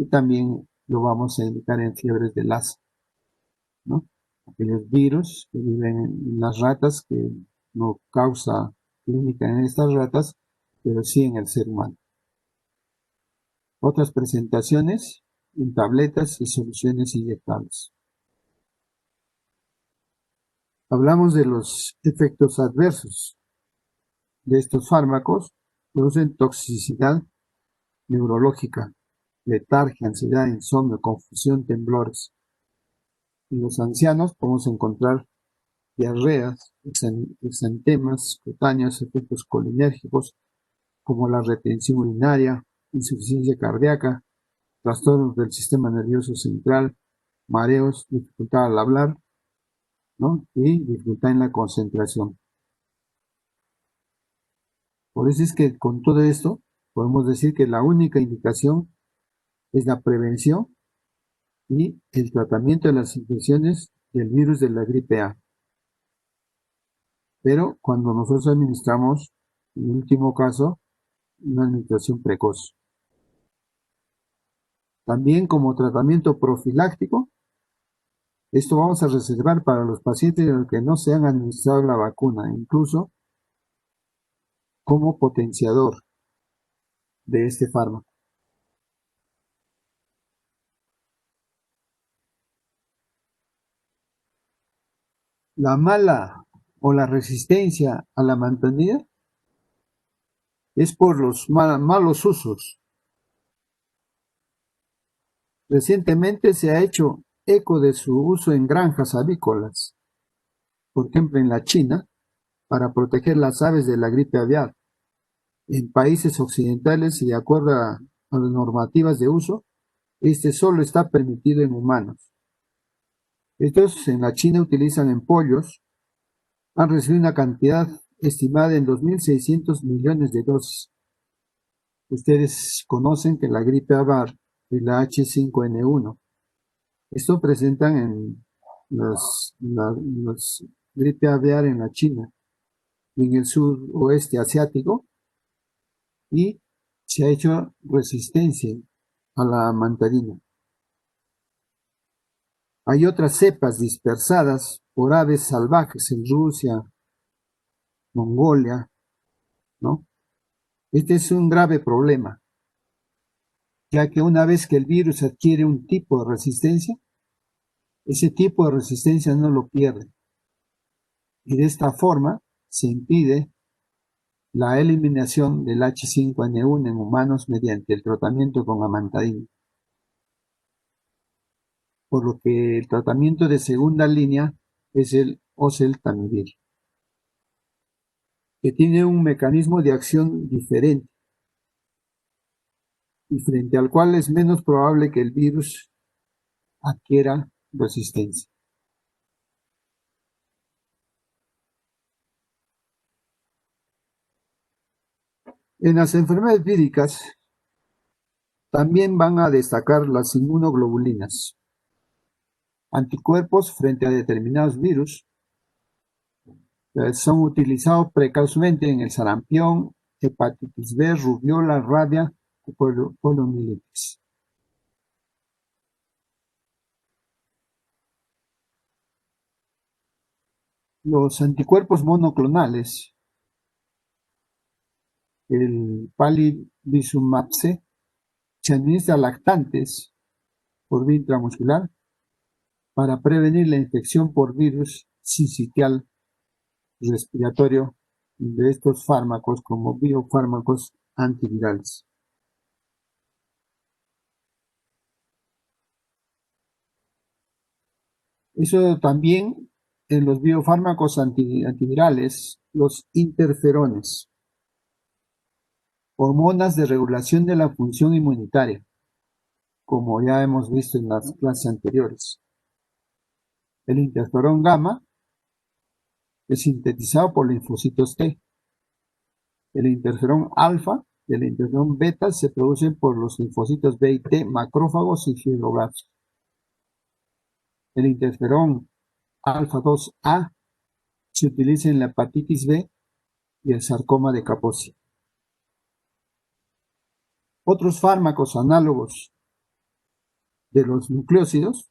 y también lo vamos a indicar en fiebres de Lassa, ¿no? Aquellos virus que viven en las ratas, que no causa clínica en estas ratas, pero sí en el ser humano. Otras presentaciones en tabletas y soluciones inyectables. Hablamos de los efectos adversos de estos fármacos. Producen toxicidad neurológica, letargia, ansiedad, insomnio, confusión, temblores. En los ancianos podemos encontrar diarreas, exantemas cutáneos, efectos colinérgicos como la retención urinaria, insuficiencia cardíaca, trastornos del sistema nervioso central, mareos, dificultad al hablar, ¿no? Y dificultad en la concentración. Por eso es que con todo esto podemos decir que la única indicación es la prevención y el tratamiento de las infecciones del virus de la gripe A. Pero cuando nosotros administramos, en último caso, una administración precoz. También como tratamiento profiláctico, esto vamos a reservar para los pacientes en los que no se han administrado la vacuna, incluso como potenciador de este fármaco. La mala o la resistencia a la mantenida es por los malos usos. Recientemente se ha hecho eco de su uso en granjas avícolas, por ejemplo en la China, para proteger las aves de la gripe aviar. En países occidentales y de acuerdo a las normativas de uso, este solo está permitido en humanos. Estos en la China utilizan en pollos, han recibido una cantidad estimada en 2.600 millones de dosis. Ustedes conocen que la gripe aviar y la H5N1, esto presentan en las gripe aviar en la China y en el suroeste asiático, y se ha hecho resistencia a la mantarina. Hay otras cepas dispersadas por aves salvajes en Rusia, Mongolia, ¿no? Este es un grave problema, ya que una vez que el virus adquiere un tipo de resistencia, ese tipo de resistencia no lo pierde. Y de esta forma se impide la eliminación del H5N1 en humanos mediante el tratamiento con amantadina. Por lo que el tratamiento de segunda línea es el oseltamivir, que tiene un mecanismo de acción diferente y frente al cual es menos probable que el virus adquiera resistencia. En las enfermedades víricas también van a destacar las inmunoglobulinas, anticuerpos frente a determinados virus. Son utilizados precozmente en el sarampión, hepatitis B, rubiola, rabia y poliomielitis. Los anticuerpos monoclonales, el palivizumab C, se administra a lactantes por vía intramuscular para prevenir la infección por virus sincitial respiratorio de estos fármacos como biofármacos antivirales. Eso también en los biofármacos antivirales, los interferones, hormonas de regulación de la función inmunitaria, como ya hemos visto en las clases anteriores. El interferón gamma es sintetizado por linfocitos T. El interferón alfa y el interferón beta se producen por los linfocitos B y T, macrófagos y fibroblastos. El interferón alfa 2A se utiliza en la hepatitis B y el sarcoma de Kaposi. Otros fármacos análogos de los nucleócidos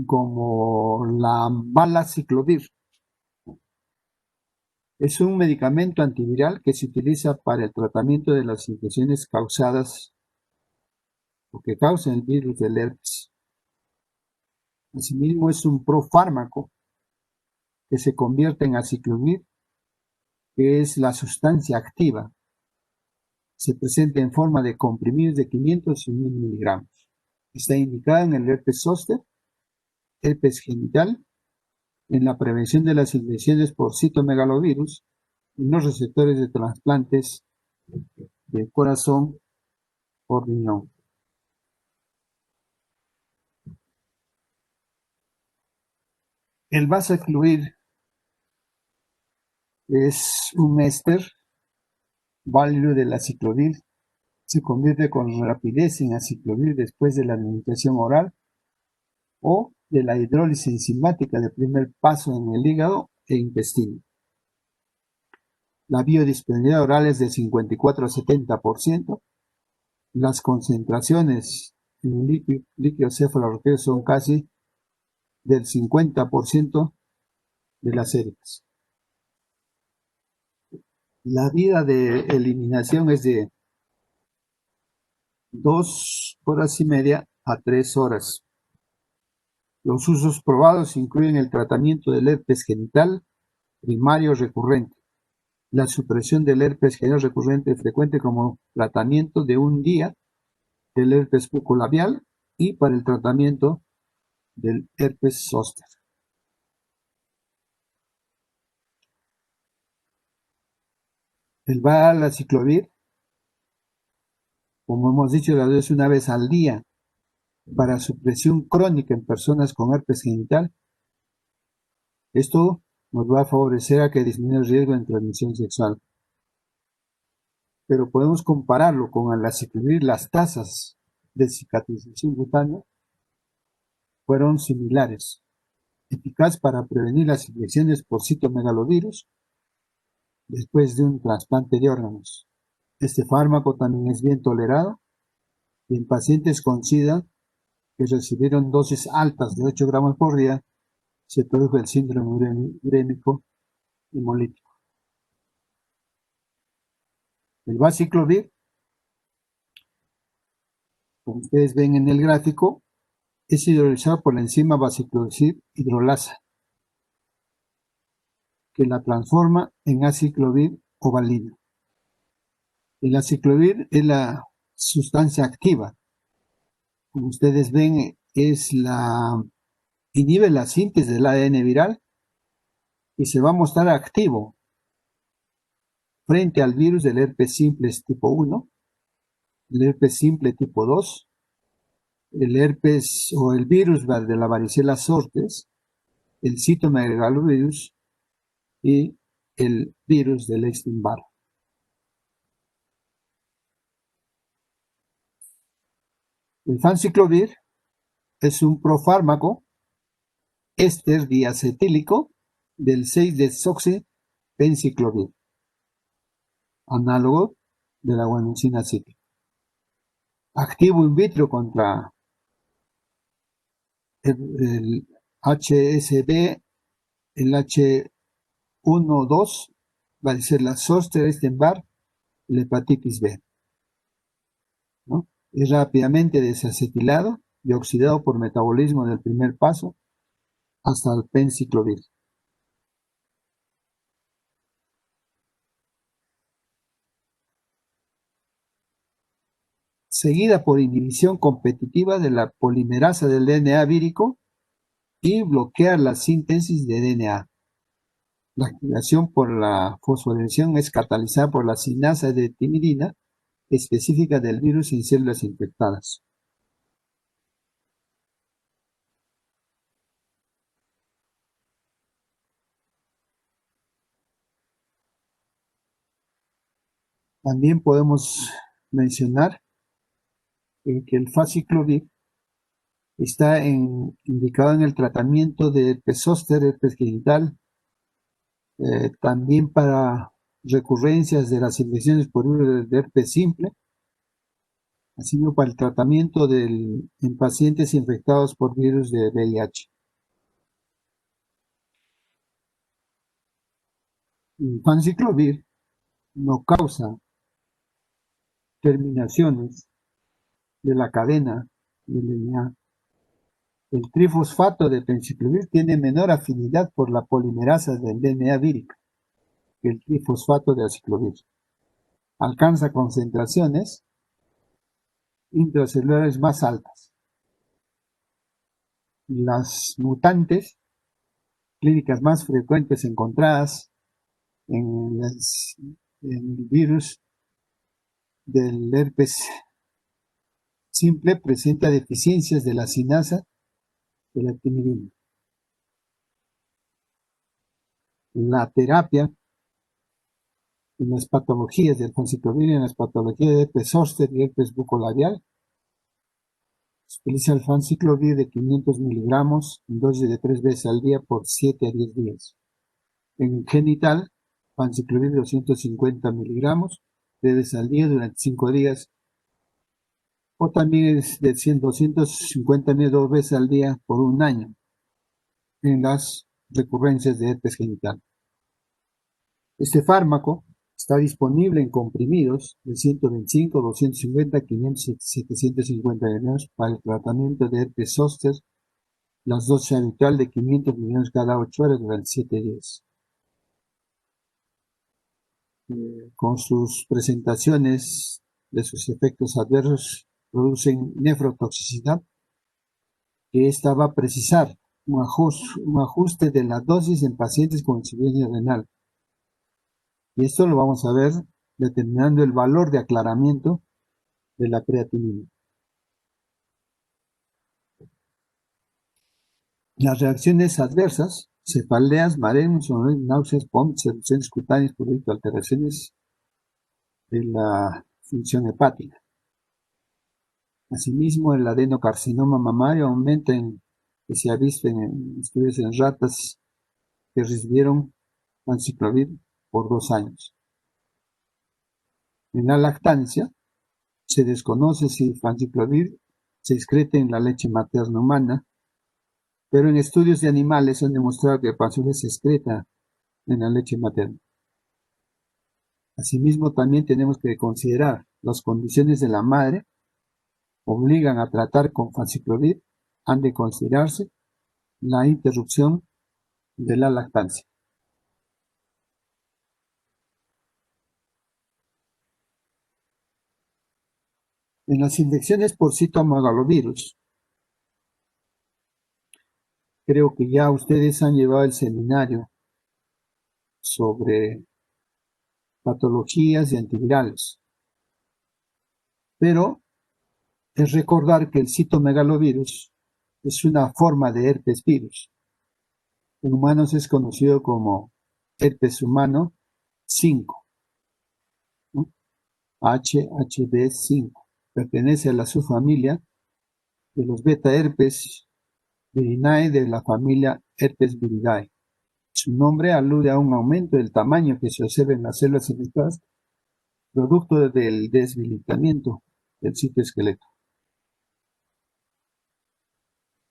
como la valaciclovir. Es un medicamento antiviral que se utiliza para el tratamiento de las infecciones causadas o que causan el virus del herpes. Asimismo, es un profármaco que se convierte en aciclovir, que es la sustancia activa. Se presenta en forma de comprimidos de 500 y 1000 miligramos. Está indicada en el herpes zóster, herpes genital, en la prevención de las infecciones por citomegalovirus, en los receptores de trasplantes de corazón o riñón. El vasacluir es un éster válido de la aciclovir. Se convierte con rapidez en aciclovir después de la administración oral o de la hidrólisis enzimática de primer paso en el hígado e intestino. La biodisponibilidad oral es de 54 a 70%. Las concentraciones en el líquido cefalorraquídeo son casi del 50% de las séritas. La vida de eliminación es de 2 horas y media a 3 horas. Los usos probados incluyen el tratamiento del herpes genital primario recurrente, la supresión del herpes genital recurrente frecuente como tratamiento de un día del herpes bucolabial y para el tratamiento del herpes zóster. El valaciclovir, como hemos dicho, la dosis una vez al día para supresión crónica en personas con herpes genital. Esto nos va a favorecer a que disminuya el riesgo de transmisión sexual. Pero podemos compararlo con el aciclovir. Las tasas de cicatrización cutánea fueron similares, eficaz para prevenir las infecciones por citomegalovirus después de un trasplante de órganos. Este fármaco también es bien tolerado y en pacientes con SIDA que recibieron dosis altas de 8 gramos por día se produjo el síndrome urémico hemolítico. El valaciclovir, como ustedes ven en el gráfico, es hidrolizado por la enzima valaciclovir hidrolasa, que la transforma en aciclovir o valina. El aciclovir es la sustancia activa. Como ustedes ven, inhibe la síntesis del ADN viral y se va a mostrar activo frente al virus del herpes simple tipo 1, el herpes simple tipo 2, el herpes o el virus de la varicela zoster, el citomegalovirus y el virus del Epstein-Barr. El fanciclovir es un profármaco éster diacetílico del 6-desoxipenciclovir, análogo de la guanosina cíclica. Activo in vitro contra el HSV, el H1-2, varicela zoster, Epstein-Barr, la hepatitis B, ¿no? Es rápidamente desacetilado y oxidado por metabolismo del primer paso hasta el penciclovir. Seguida por inhibición competitiva de la polimerasa del DNA vírico y bloquear la síntesis de DNA. La activación por la fosforilación es catalizada por la sinasa de timidina específica del virus en células infectadas. También podemos mencionar que el faciclovir está indicado en el tratamiento de herpes zóster, herpes genital, también para recurrencias de las infecciones por virus de herpes simple, así como para el tratamiento en pacientes infectados por virus de VIH. El fanciclovir no causa terminaciones de la cadena del DNA. El trifosfato de penciclovir tiene menor afinidad por la polimerasa del DNA vírica que el trifosfato de aciclovir. Alcanza concentraciones intracelulares más altas. Las mutantes clínicas más frecuentes encontradas en el virus del herpes simple presenta deficiencias de la sinasa de la timidina. La terapia en las patologías del fanciclovir, en las patologías de herpes zóster y herpes bucolabial, se utiliza el fanciclovir de 500 miligramos en dosis de 3 veces al día por 7 a 10 días. En genital, fanciclovir de 250 miligramos 3 veces al día durante 5 días, o también es de 250 mil 2 veces al día por un año en las recurrencias de herpes genital. Este fármaco Está disponible en comprimidos de 125, 250, 500, 750 millones para el tratamiento de herpes zóster, las dosis habitual de 500 millones cada 8 horas durante 7 días. Con sus presentaciones de sus efectos adversos, producen nefrotoxicidad, que esta va a precisar un ajuste de la dosis en pacientes con insuficiencia renal. Y esto lo vamos a ver determinando el valor de aclaramiento de la creatinina. Las reacciones adversas, cefaleas, mareos, náuseas, vómitos, erupciones cutáneas, producto de alteraciones de la función hepática. Asimismo, el adenocarcinoma mamario aumenta, que se ha visto en estudios en ratas que recibieron fanciclovir por 2 años. En la lactancia, se desconoce si fanciclovir se excreta en la leche materna humana, pero en estudios de animales han demostrado que el fanciclovir se excreta en la leche materna. Asimismo, también tenemos que considerar las condiciones de la madre obligan a tratar con fanciclovir, han de considerarse la interrupción de la lactancia. En las infecciones por citomegalovirus, creo que ya ustedes han llevado el seminario sobre patologías y antivirales, pero es recordar que el citomegalovirus es una forma de herpes virus. En humanos es conocido como herpes humano 5, ¿no? HHV5. Pertenece a la subfamilia de los beta herpes virinae de la familia herpes viridae. Su nombre alude a un aumento del tamaño que se observa en las células infectadas, producto del debilitamiento del citoesqueleto.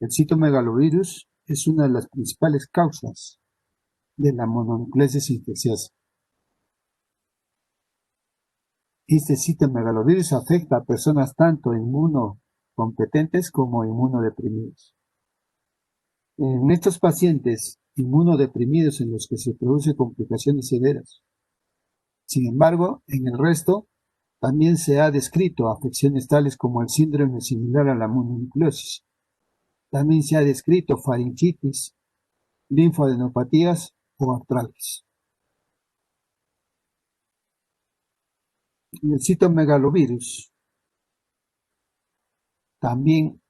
El citomegalovirus es una de las principales causas de la mononucleosis infecciosa. Este citomegalovirus afecta a personas tanto inmunocompetentes como inmunodeprimidos. En estos pacientes inmunodeprimidos en los que se producen complicaciones severas. Sin embargo, en el resto también se ha descrito afecciones tales como el síndrome similar a la mononucleosis. También se ha descrito faringitis, linfadenopatías o artralgias. El citomegalovirus también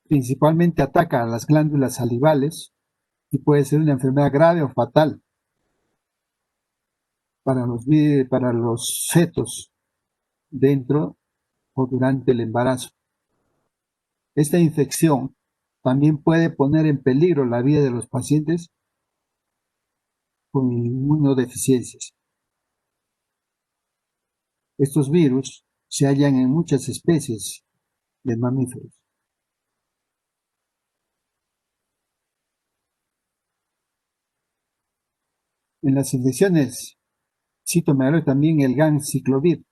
principalmente ataca a las glándulas salivales y puede ser una enfermedad grave o fatal para los fetos dentro o durante el embarazo. Esta infección también puede poner en peligro la vida de los pacientes con inmunodeficiencias. Estos virus se hallan en muchas especies de mamíferos. En las infecciones citomegalovirus también el ganciclovir,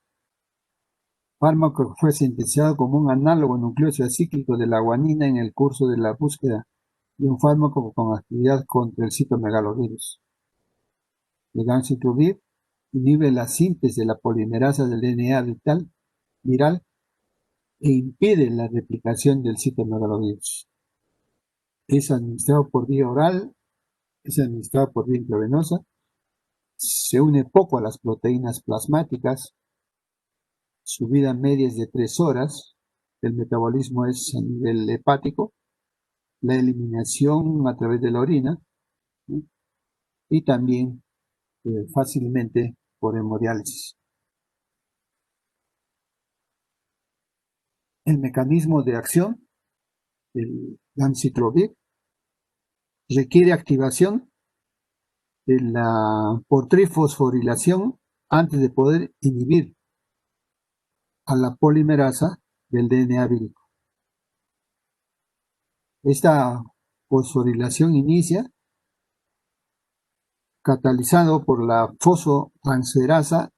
fármaco que fue sintetizado como un análogo nucleósido acíclico de la guanina en el curso de la búsqueda de un fármaco con actividad contra el citomegalovirus. El ganciclovir inhibe la síntesis de la polimerasa del DNA viral e impide la replicación del citomegalovirus. Es administrado por vía oral, es administrado por vía intravenosa, se une poco a las proteínas plasmáticas, su vida media es de 3 horas, el metabolismo es a nivel hepático, la eliminación a través de la orina, ¿no? Y también fácilmente por hemodiálisis. El mecanismo de acción del ganciclovir requiere activación de por trifosforilación antes de poder inhibir a la polimerasa del DNA vírico. Esta fosforilación inicia catalizado por la fosfotransferasa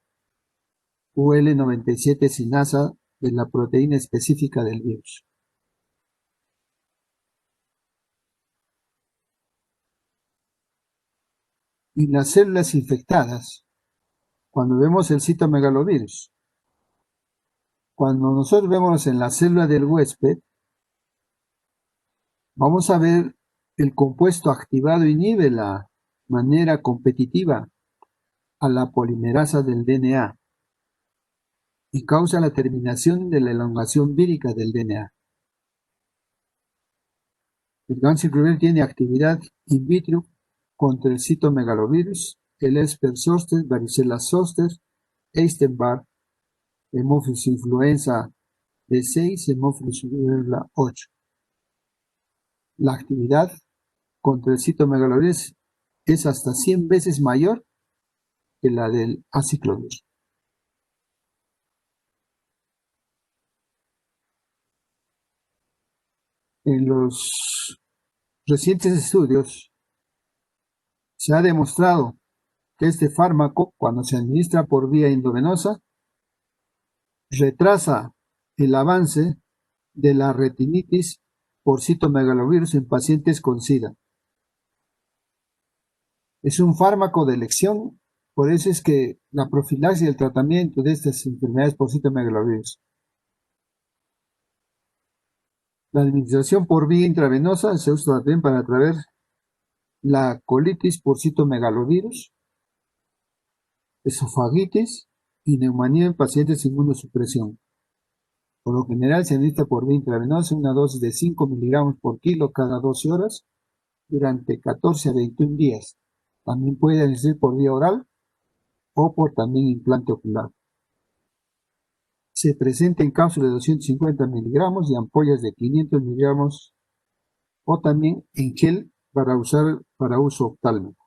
UL97 sinasa de la proteína específica del virus. Y las células infectadas, cuando vemos el citomegalovirus, cuando nosotros vemos en la célula del huésped, vamos a ver el compuesto activado inhibe la manera competitiva a la polimerasa del DNA y causa la terminación de la elongación vírica del DNA. El ganciclovir tiene actividad in vitro contra el citomegalovirus, el Esper zoster, varicela zoster, Epstein-Barr, Haemophilus influenza B6, Haemophilus rubella 8. La actividad contra el citomegalovirus es hasta 100 veces mayor que la del aciclovir. En los recientes estudios se ha demostrado que este fármaco, cuando se administra por vía endovenosa, retrasa el avance de la retinitis por citomegalovirus en pacientes con SIDA. Es un fármaco de elección, por eso es que la profilaxis y el tratamiento de estas enfermedades por citomegalovirus. La administración por vía intravenosa se usa también para tratar la colitis por citomegalovirus, esofagitis y neumonía en pacientes de inmunosupresión. Por lo general se administra por vía intravenosa una dosis de 5 miligramos por kilo cada 12 horas durante 14 a 21 días. También puede administrarse por vía oral o por también implante ocular. Se presenta en cápsulas de 250 miligramos y ampollas de 500 miligramos o también en gel para usar para uso oftálmico.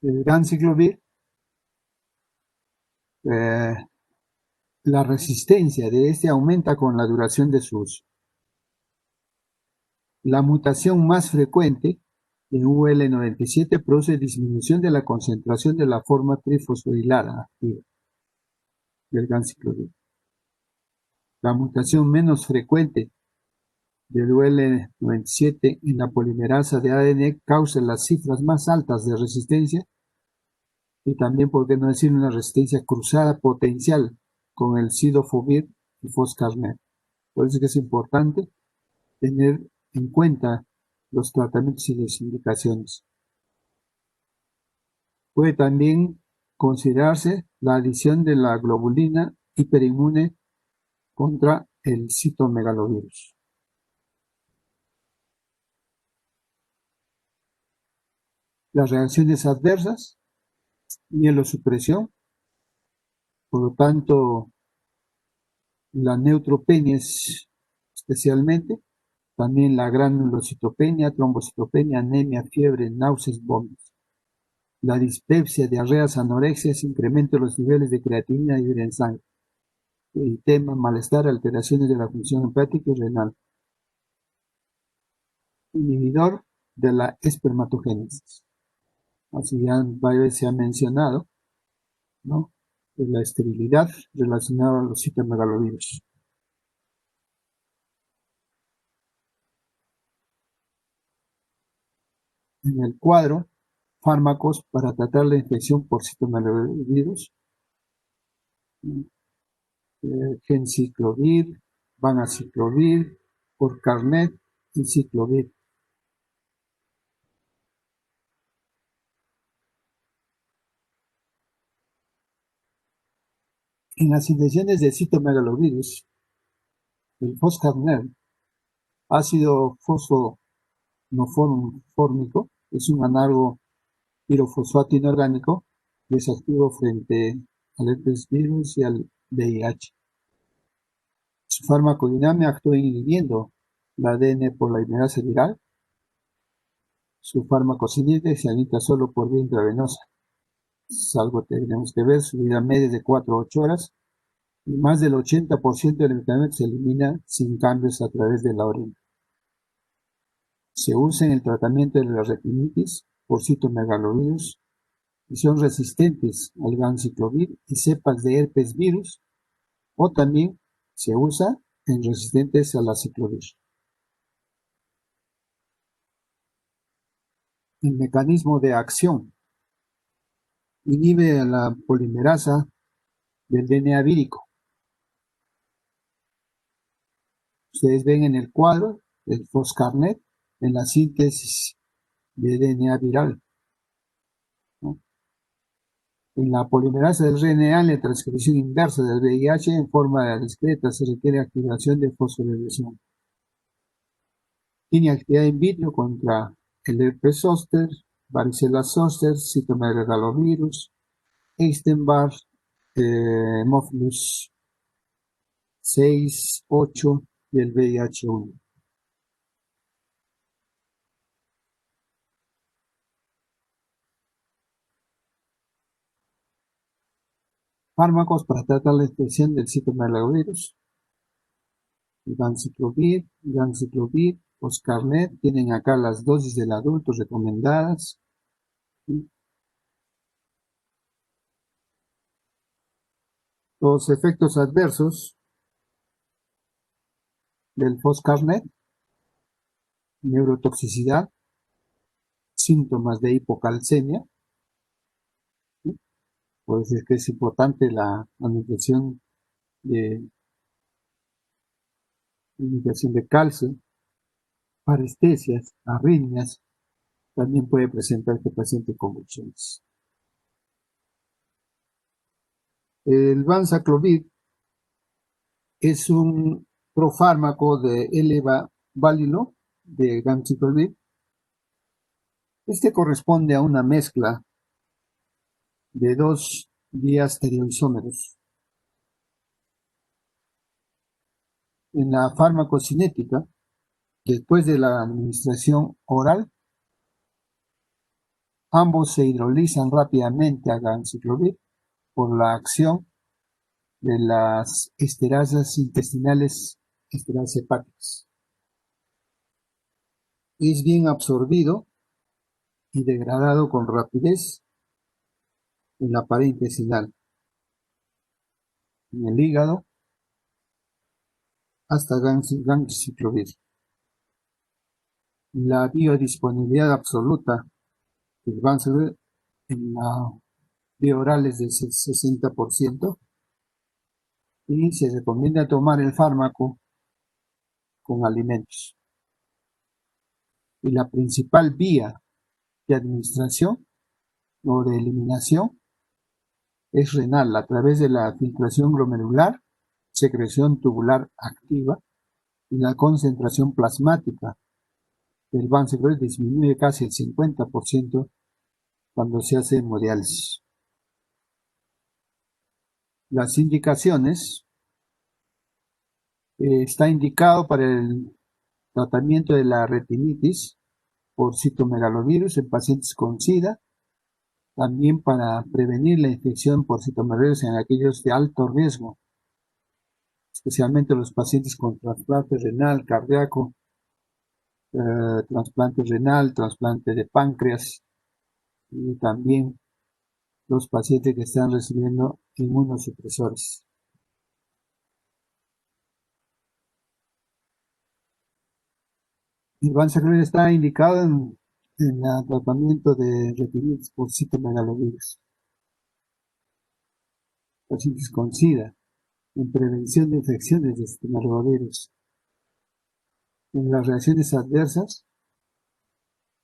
El ganciclovir, la resistencia de este aumenta con la duración de su uso. La mutación más frecuente en UL97 produce disminución de la concentración de la forma trifosforilada activa del ganciclovir. La mutación menos frecuente del UL97 en la polimerasa de ADN causa las cifras más altas de resistencia y también, por qué no decir, una resistencia cruzada potencial con el cidofovir y foscarnet. Por eso es que es importante tener en cuenta los tratamientos y las indicaciones. Puede también considerarse la adición de la globulina hiperinmune contra el citomegalovirus. Las reacciones adversas, mielosupresión, por lo tanto, la neutropenia especialmente, también la granulocitopenia, trombocitopenia, anemia, fiebre, náuseas, vómitos. La dispepsia, diarreas, anorexias, incremento de los niveles de creatinina y urea en sangre. Eritema, malestar, alteraciones de la función hepática y renal. Inhibidor de la espermatogénesis. Así ya varias veces se ha mencionado, ¿no?, de la esterilidad relacionada a los citomegalovirus. En el cuadro, fármacos para tratar la infección por citomegalovirus, genciclovir, vanaciclovir, porcarnet y ciclovir. En las infecciones de citomegalovirus, el foscarnet, ácido fosfonofórmico, es un análogo pirofosfato inorgánico que es activo frente al herpes virus y al VIH. Su farmacodinámica actúa inhibiendo la ADN polimerasa viral. Su farmacocinética se administra solo por vía intravenosa. Es algo que tenemos que ver. Su vida media es de 4 a 8 horas. Y más del 80% del medicamento se elimina sin cambios a través de la orina. Se usa en el tratamiento de la retinitis por citomegalovirus y son resistentes al ganciclovir y cepas de herpes virus, o también se usa en resistentes a la aciclovir. El mecanismo de acción inhibe a la polimerasa del DNA vírico. Ustedes ven en el cuadro el foscarnet en la síntesis de DNA viral, ¿no? En la polimerasa del RNA, la transcripción inversa del VIH en forma discreta se requiere activación de fosforilación. Tiene actividad in vitro contra el herpes zóster, varicela zóster, citomegalovirus, Epstein-Barr, Hemophilus 6, 8 y el VIH-1. Fármacos para tratar la infección del citomegalovirus. Ganciclovir, foscarnet, tienen acá las dosis del adulto recomendadas. Los efectos adversos del foscarnet: neurotoxicidad, síntomas de hipocalcemia. Por eso es que es importante la administración de calcio, parestesias, arritmias. También puede presentar este paciente convulsiones. El vanzaclovir es un profármaco de L-valilo de ganciclovir. Este corresponde a una mezcla de 2 diastereoisómeros. En la farmacocinética, después de la administración oral, ambos se hidrolizan rápidamente a ganciclovir por la acción de las esterasas intestinales, esterasas hepáticas. Es bien absorbido y degradado con rapidez en la pared intestinal, en el hígado, hasta ganciclovir. La biodisponibilidad absoluta del ganciclovir en la vía oral es del 60%, y se recomienda tomar el fármaco con alimentos. Y la principal vía de administración o de eliminación es renal, a través de la filtración glomerular, secreción tubular activa, y la concentración plasmática del vanciclovir disminuye casi el 50% cuando se hace hemodiálisis. Las indicaciones: está indicado para el tratamiento de la retinitis por citomegalovirus en pacientes con SIDA, también para prevenir la infección por citomegalovirus en aquellos de alto riesgo, especialmente los pacientes con trasplante renal, cardíaco, trasplante renal, trasplante de páncreas, y también los pacientes que están recibiendo inmunosupresores. El vanzaclovir está indicado en el tratamiento de retinitis por citomegalovirus, pacientes con SIDA, en prevención de infecciones de citomegalovirus. En las reacciones adversas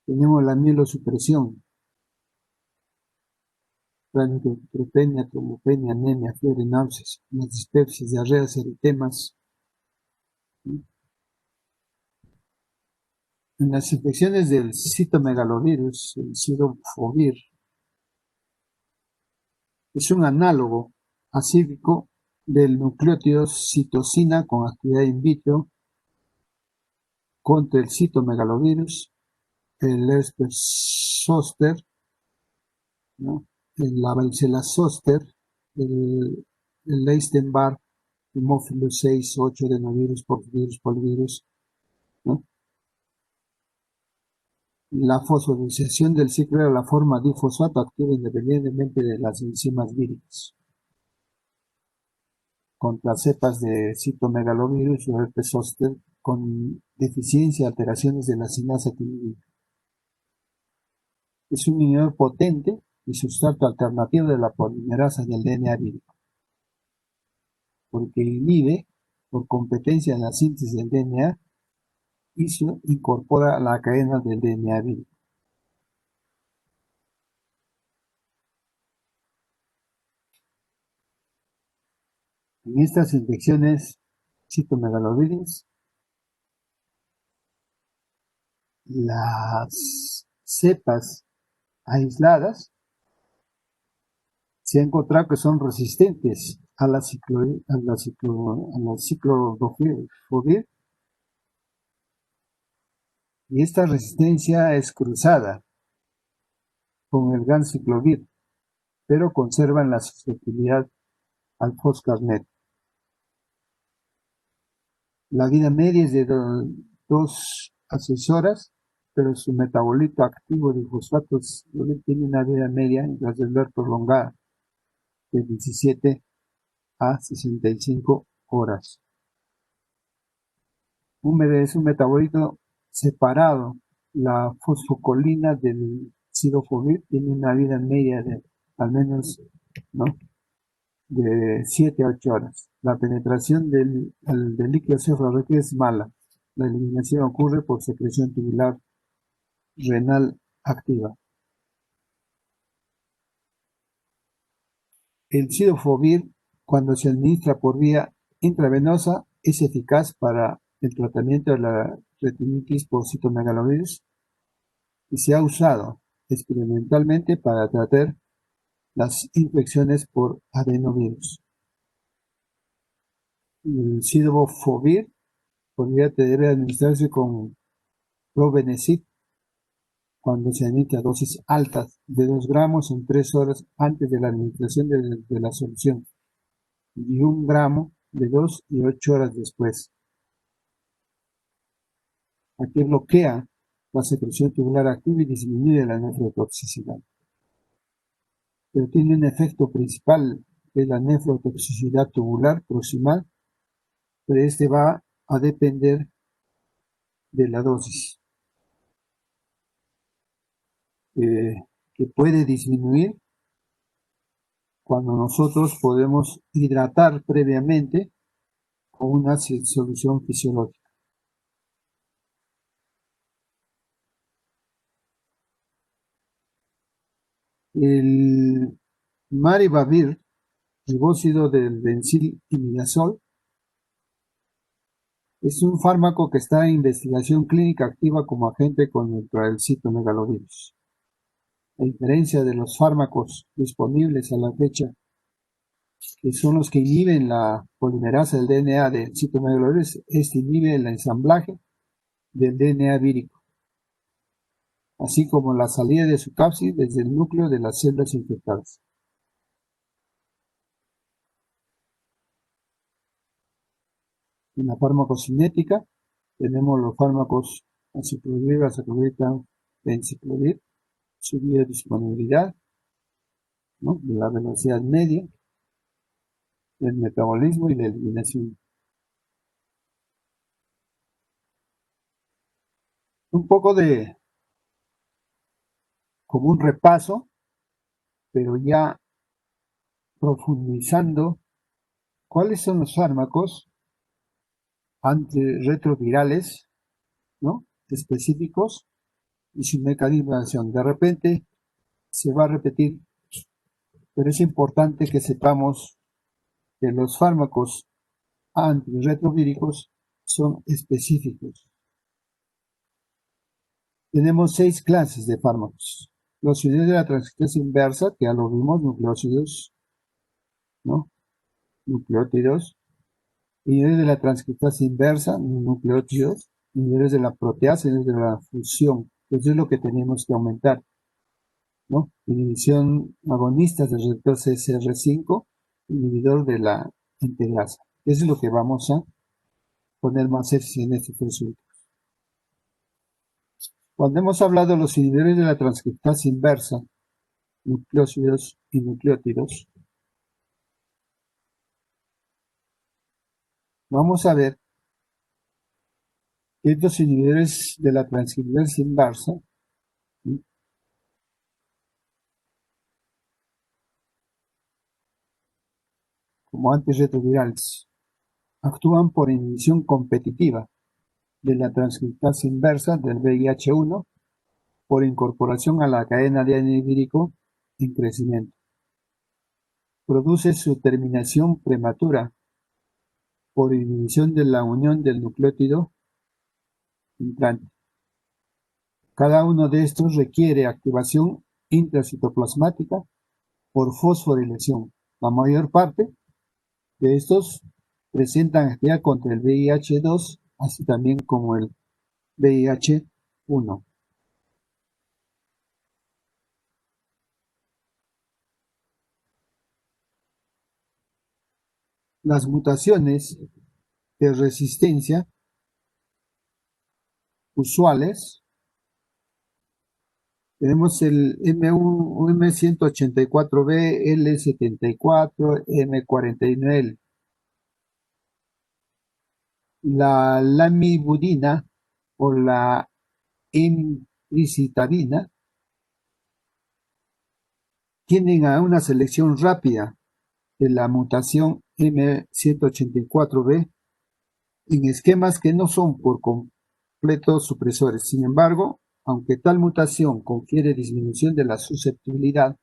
tenemos la mielosupresión, neutropenia, trombopenia, anemia, fiebre, náuseas, las dispepsias, diarreas, eritemas. En las infecciones del citomegalovirus, el cidofovir es un análogo acídico del nucleótido citosina con actividad in vitro contra el citomegalovirus, el herpes zóster, ¿no?, la varicela zóster, el Epstein-Barr, Hemophilus 6, 8, adenovirus, porfivirus, polivirus, ¿no? La fosforilación del ciclo de la forma difosfato activa independientemente de las enzimas víricas contra cepas de citomegalovirus o herpes zóster con deficiencia y alteraciones de la sinasa timidina. Es un inhibidor potente y sustrato alternativo de la polimerasa del DNA vírico, porque inhibe, por competencia en la síntesis del DNA, y se incorpora a la cadena del DNA vírico. En estas infecciones citomegalovirus, las cepas aisladas se ha encontrado que son resistentes a la ciclofosfir, y esta resistencia es cruzada con el ganciclovir, pero conservan la susceptibilidad al foscarnet. La vida media es de 2 a 6 horas, pero su metabolito activo de fosfatos tiene una vida media intracelular prolongada de 17 a 65 horas. Es un metabolito separado. La fosfocolina del cidofovir tiene una vida media de al menos, ¿no?, de 7 a 8 horas. La penetración del líquido cefalorraquídeo es mala. La eliminación ocurre por secreción tubular renal activa. El cidofovir, cuando se administra por vía intravenosa, es eficaz para el tratamiento de la retinitis por citomegalovirus y se ha usado experimentalmente para tratar las infecciones por adenovirus. El cidofovir debe administrarse con probenecid cuando se administra dosis altas de 2 gramos en 3 horas antes de la administración de la solución y 1 gramo de 2 y 8 horas después. Aquí bloquea la secreción tubular activa y disminuye la nefrotoxicidad. Pero tiene un efecto principal, que es la nefrotoxicidad tubular proximal, pero este va a depender de la dosis, que puede disminuir cuando nosotros podemos hidratar previamente con una solución fisiológica. El maribavir, ribósido del benzil-imidazol, es un fármaco que está en investigación clínica activa como agente contra el citomegalovirus. A diferencia de los fármacos disponibles a la fecha, que son los que inhiben la polimerasa del DNA del citomegalovirus, este inhibe el ensamblaje del DNA vírico, así como la salida de su cápsid desde el núcleo de las células infectadas. En la farmacocinética tenemos los fármacos aciclovir, aciclovir, benciclovir, su biodisponibilidad, ¿no?, de la velocidad media, el metabolismo y la eliminación. Un poco de como un repaso, pero ya profundizando cuáles son los fármacos antirretrovirales, ¿no?, específicos y su mecanismo de acción. De repente se va a repetir, pero es importante que sepamos que los fármacos antirretrovíricos son específicos. Tenemos 6 clases de fármacos. Los inhibidores de la transcriptasa inversa, que ya lo vimos, nucleócidos, ¿no?, nucleótidos. Inhibidores de la transcriptasa inversa, nucleótidos. Inhibidores de la proteasa, inhibidores de la fusión. Eso es lo que tenemos que aumentar, ¿no? Inhibición agonistas del receptor CCR5, inhibidor de la integrasa. Eso es lo que vamos a poner más énfasis en estos resultados. Cuando hemos hablado de los inhibidores de la transcriptasa inversa, nucleósidos y nucleótidos, vamos a ver que estos inhibidores de la transcriptasa inversa, ¿sí?, como antirretrovirales, actúan por inhibición competitiva de la transcriptasa inversa del VIH1 por incorporación a la cadena de anhidrídico en crecimiento. Produce su terminación prematura por inhibición de la unión del nucleótido entrante. Cada uno de estos requiere activación intracitoplasmática por fosforilación. La mayor parte de estos presentan actividad contra el VIH2, así también como el VIH1. Las mutaciones de resistencia usuales, tenemos el M184B, L74, M49L. La lamivudina o la emtricitabina tienden a una selección rápida de la mutación M184B en esquemas que no son por completo supresores. Sin embargo, aunque tal mutación confiere disminución de la susceptibilidad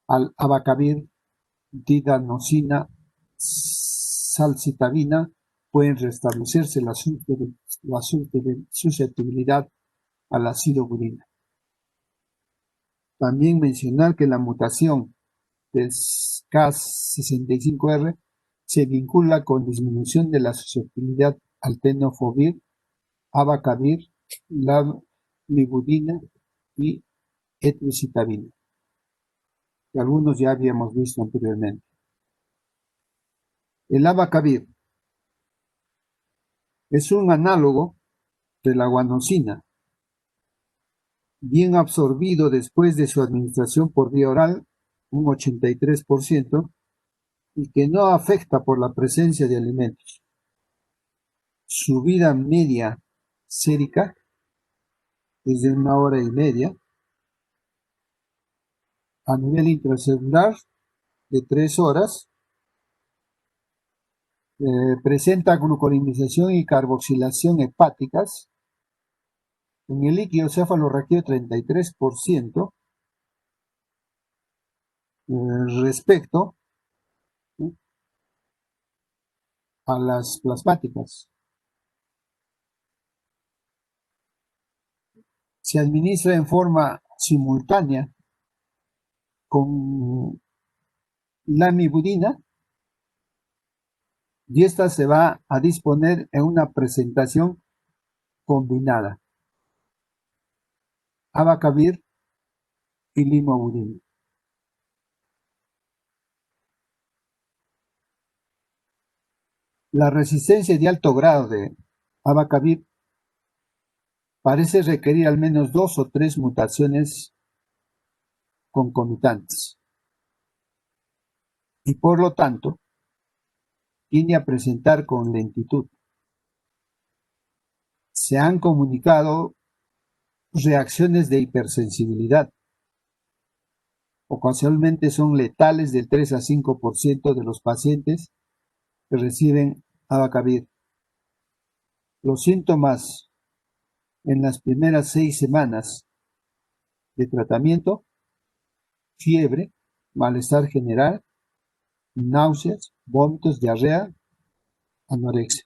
al abacavir, didanosina, salcitabina, pueden restablecerse la susceptibilidad a la silobudina. También mencionar que la mutación del Cas65R se vincula con disminución de la susceptibilidad al tenofovir, abacavir, lamivudina y etricitabina, que algunos ya habíamos visto anteriormente. El abacavir es un análogo de la guanosina, bien absorbido después de su administración por vía oral, un 83%, y que no afecta por la presencia de alimentos. Su vida media sérica es de 1 hora y media, a nivel intracelular de 3 horas, presenta glucorinización y carboxilación hepáticas. En el líquido cefalorraquídeo 33%, respecto a las plasmáticas. Se administra en forma simultánea con lamivudina y esta se va a disponer en una presentación combinada, abacavir y limobudina. La resistencia de alto grado de abacavir parece requerir al menos 2 o 3 mutaciones concomitantes y por lo tanto tiende a presentar con lentitud. Se han comunicado reacciones de hipersensibilidad. Ocasionalmente son letales del 3 a 5% de los pacientes que reciben abacavir. Los síntomas en las primeras 6 semanas de tratamiento: fiebre, malestar general, náuseas, vómitos, diarrea, anorexia.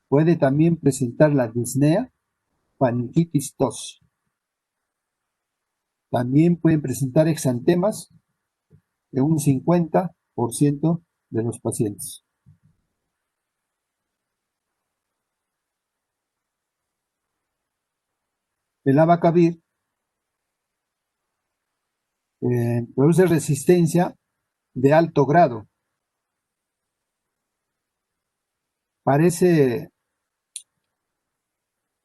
Puede también presentar la disnea, faringitis, tos. También pueden presentar exantemas en un 50% de los pacientes. El abacavir produce resistencia de alto grado. Parece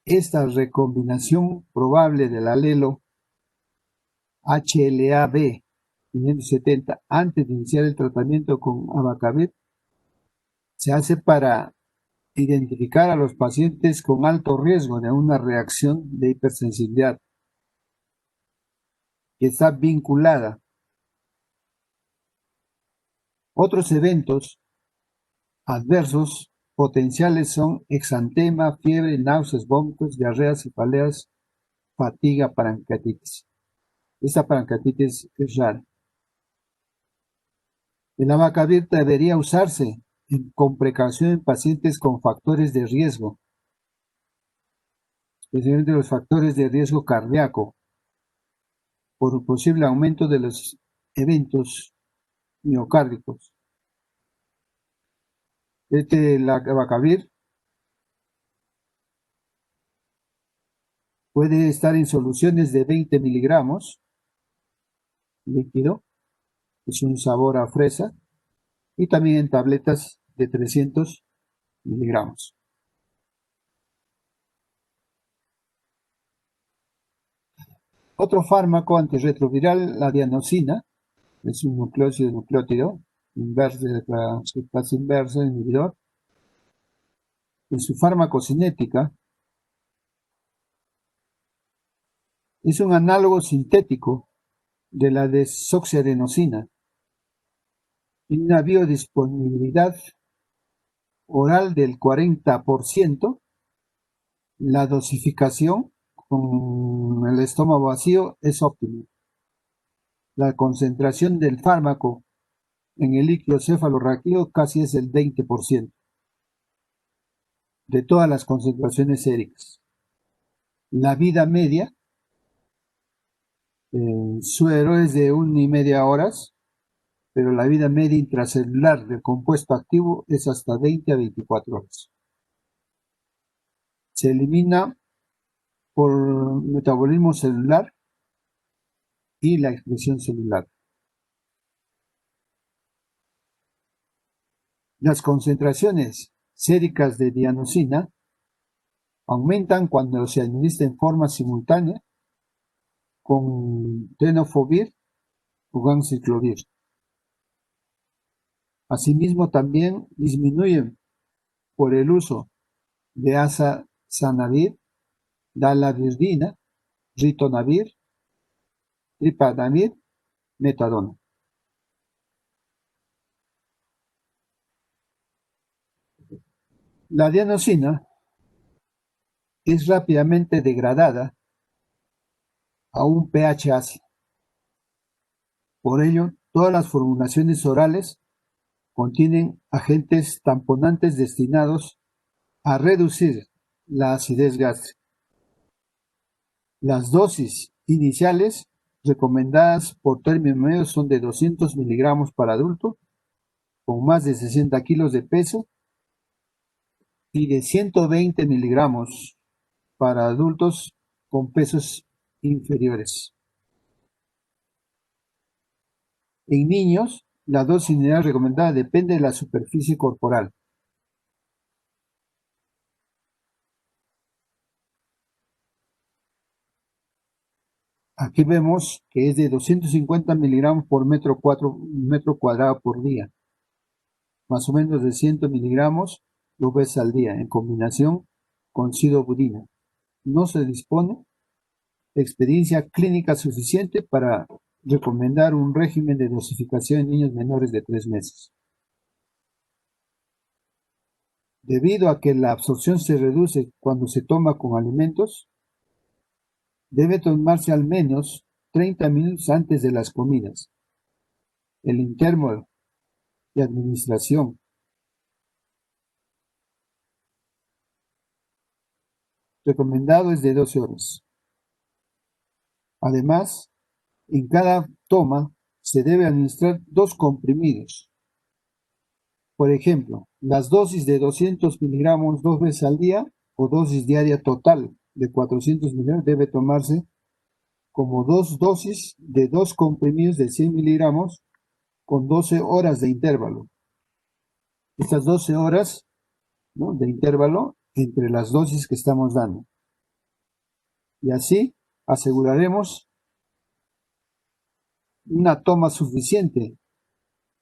esta recombinación probable del alelo HLA-B 570 antes de iniciar el tratamiento con abacavir se hace para identificar a los pacientes con alto riesgo de una reacción de hipersensibilidad que está vinculada. Otros eventos adversos potenciales son exantema, fiebre, náuseas, vómitos, diarreas, cefaleas, fatiga, pancreatitis. Esta pancreatitis es rara. El abacavir debería usarse con precaución en pacientes con factores de riesgo, especialmente los factores de riesgo cardíaco, por un posible aumento de los eventos miocárdicos. El abacavir puede estar en soluciones de 20 miligramos líquido, es un sabor a fresa, y también en tabletas de 300 miligramos. Otro fármaco antirretroviral, la dianosina, es un nucleótido inverso de transcriptasa inversa, inhibidor. En su farmacocinética es un análogo sintético de la desoxiadenosina y una biodisponibilidad oral del 40%, la dosificación con el estómago vacío es óptima. La concentración del fármaco en el líquido cefalorraquídeo casi es el 20% de todas las concentraciones séricas. La vida media, suero es de 1,5 horas, pero la vida media intracelular del compuesto activo es hasta 20 a 24 horas. Se elimina por metabolismo celular y la expresión celular. Las concentraciones séricas de dianosina aumentan cuando se administra en forma simultánea con tenofovir o ganciclovir. Asimismo, también disminuyen por el uso de azacitidina, dalavirdina, ritonavir, tripanavir, metadona. La dianosina es rápidamente degradada a un pH ácido. Por ello, todas las formulaciones orales contienen agentes tamponantes destinados a reducir la acidez gástrica. Las dosis iniciales recomendadas por término medio son de 200 miligramos para adulto con más de 60 kilos de peso y de 120 miligramos para adultos con pesos inferiores. En niños, la dosis inicial recomendada depende de la superficie corporal. Aquí vemos que es de 250 miligramos por metro cuadrado por día, más o menos de 100 miligramos 2 veces al día, en combinación con sidobudina. No se dispone de experiencia clínica suficiente para recomendar un régimen de dosificación en niños menores de 3 meses. Debido a que la absorción se reduce cuando se toma con alimentos, debe tomarse al menos 30 minutos antes de las comidas. El intervalo de administración recomendado es de 12 horas. Además, en cada toma se debe administrar 2 comprimidos. Por ejemplo, las dosis de 200 miligramos 2 veces al día o dosis diaria total de 400 miligramos debe tomarse como 2 dosis de 2 comprimidos de 100 miligramos con 12 horas de intervalo. Estas 12 horas, ¿no?, de intervalo entre las dosis que estamos dando. y así aseguraremos una toma suficiente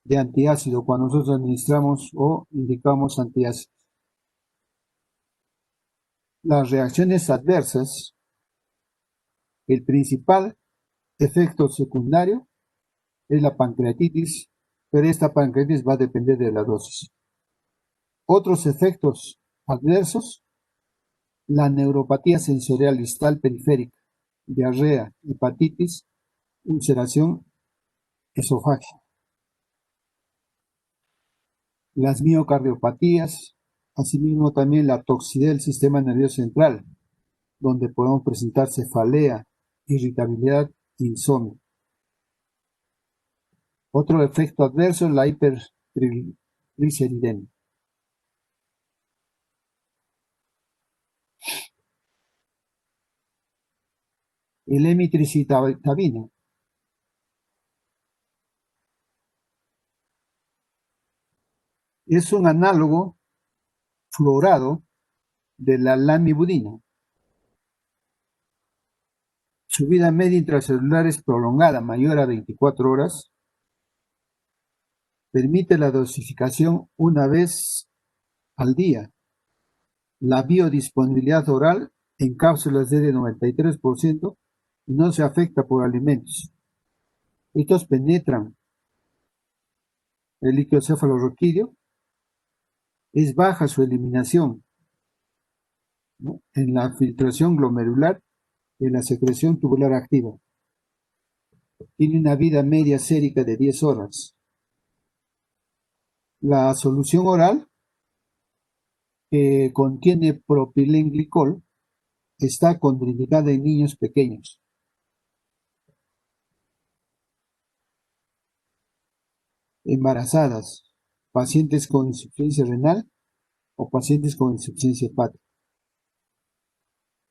de antiácido cuando nosotros administramos o indicamos antiácido. Las reacciones adversas, el principal efecto secundario es la pancreatitis, pero esta pancreatitis va a depender de la dosis. Otros efectos adversos, la neuropatía sensorial distal periférica, diarrea, hepatitis, ulceración esofágica. Las miocardiopatías, asimismo también la toxicidad del sistema nervioso central, donde podemos presentar cefalea, irritabilidad e insomnio. Otro efecto adverso es la hipertrigliceridemia. El emitricitabina es un análogo fluorado de la lamivudina. Su vida media intracelular es prolongada, mayor a 24 horas. Permite la dosificación una vez al día. La biodisponibilidad oral en cápsulas es de 93% y no se afecta por alimentos. Estos penetran el líquido cefalorraquídeo. Es baja su eliminación, ¿no?, en la filtración glomerular y en la secreción tubular activa. Tiene una vida media sérica de 10 horas. La solución oral, que contiene propilenglicol, está contraindicada en niños pequeños. Embarazadas, pacientes con insuficiencia renal o pacientes con insuficiencia hepática.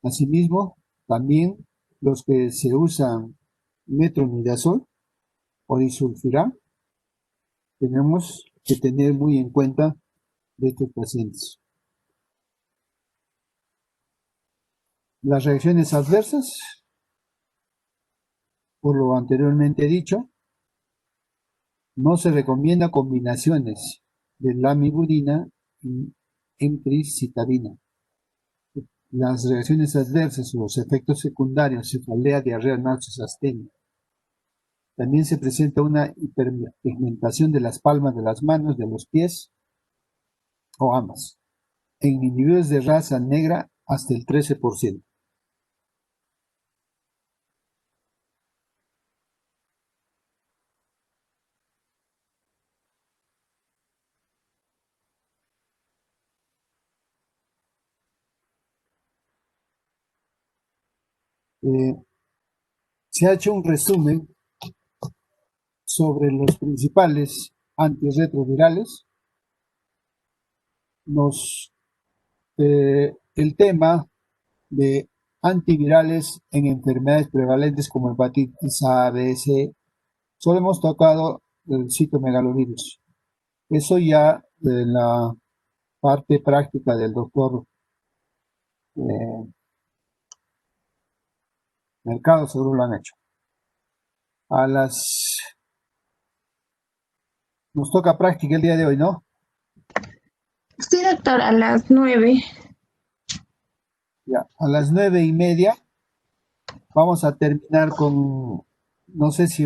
Asimismo, también los que se usan metronidazol o disulfiram, tenemos que tener muy en cuenta de estos pacientes. Las reacciones adversas, por lo anteriormente dicho, no se recomienda combinaciones de lamivudina y emtricitabina. Las reacciones adversas o los efectos secundarios, cefalea, diarrea, náuseas, astenia. También se presenta una hiperpigmentación de las palmas de las manos, de los pies o ambas. En individuos de raza negra, hasta el 13%. Se ha hecho un resumen sobre los principales antirretrovirales. El tema de antivirales en enfermedades prevalentes como hepatitis A, B, C, solo hemos tocado el citomegalovirus. Eso ya de la parte práctica del doctor Mercado seguro lo han hecho. Nos toca práctica el día de hoy, ¿no? Sí, doctor, a las 9. Ya, a las 9:30 vamos a terminar con, no sé si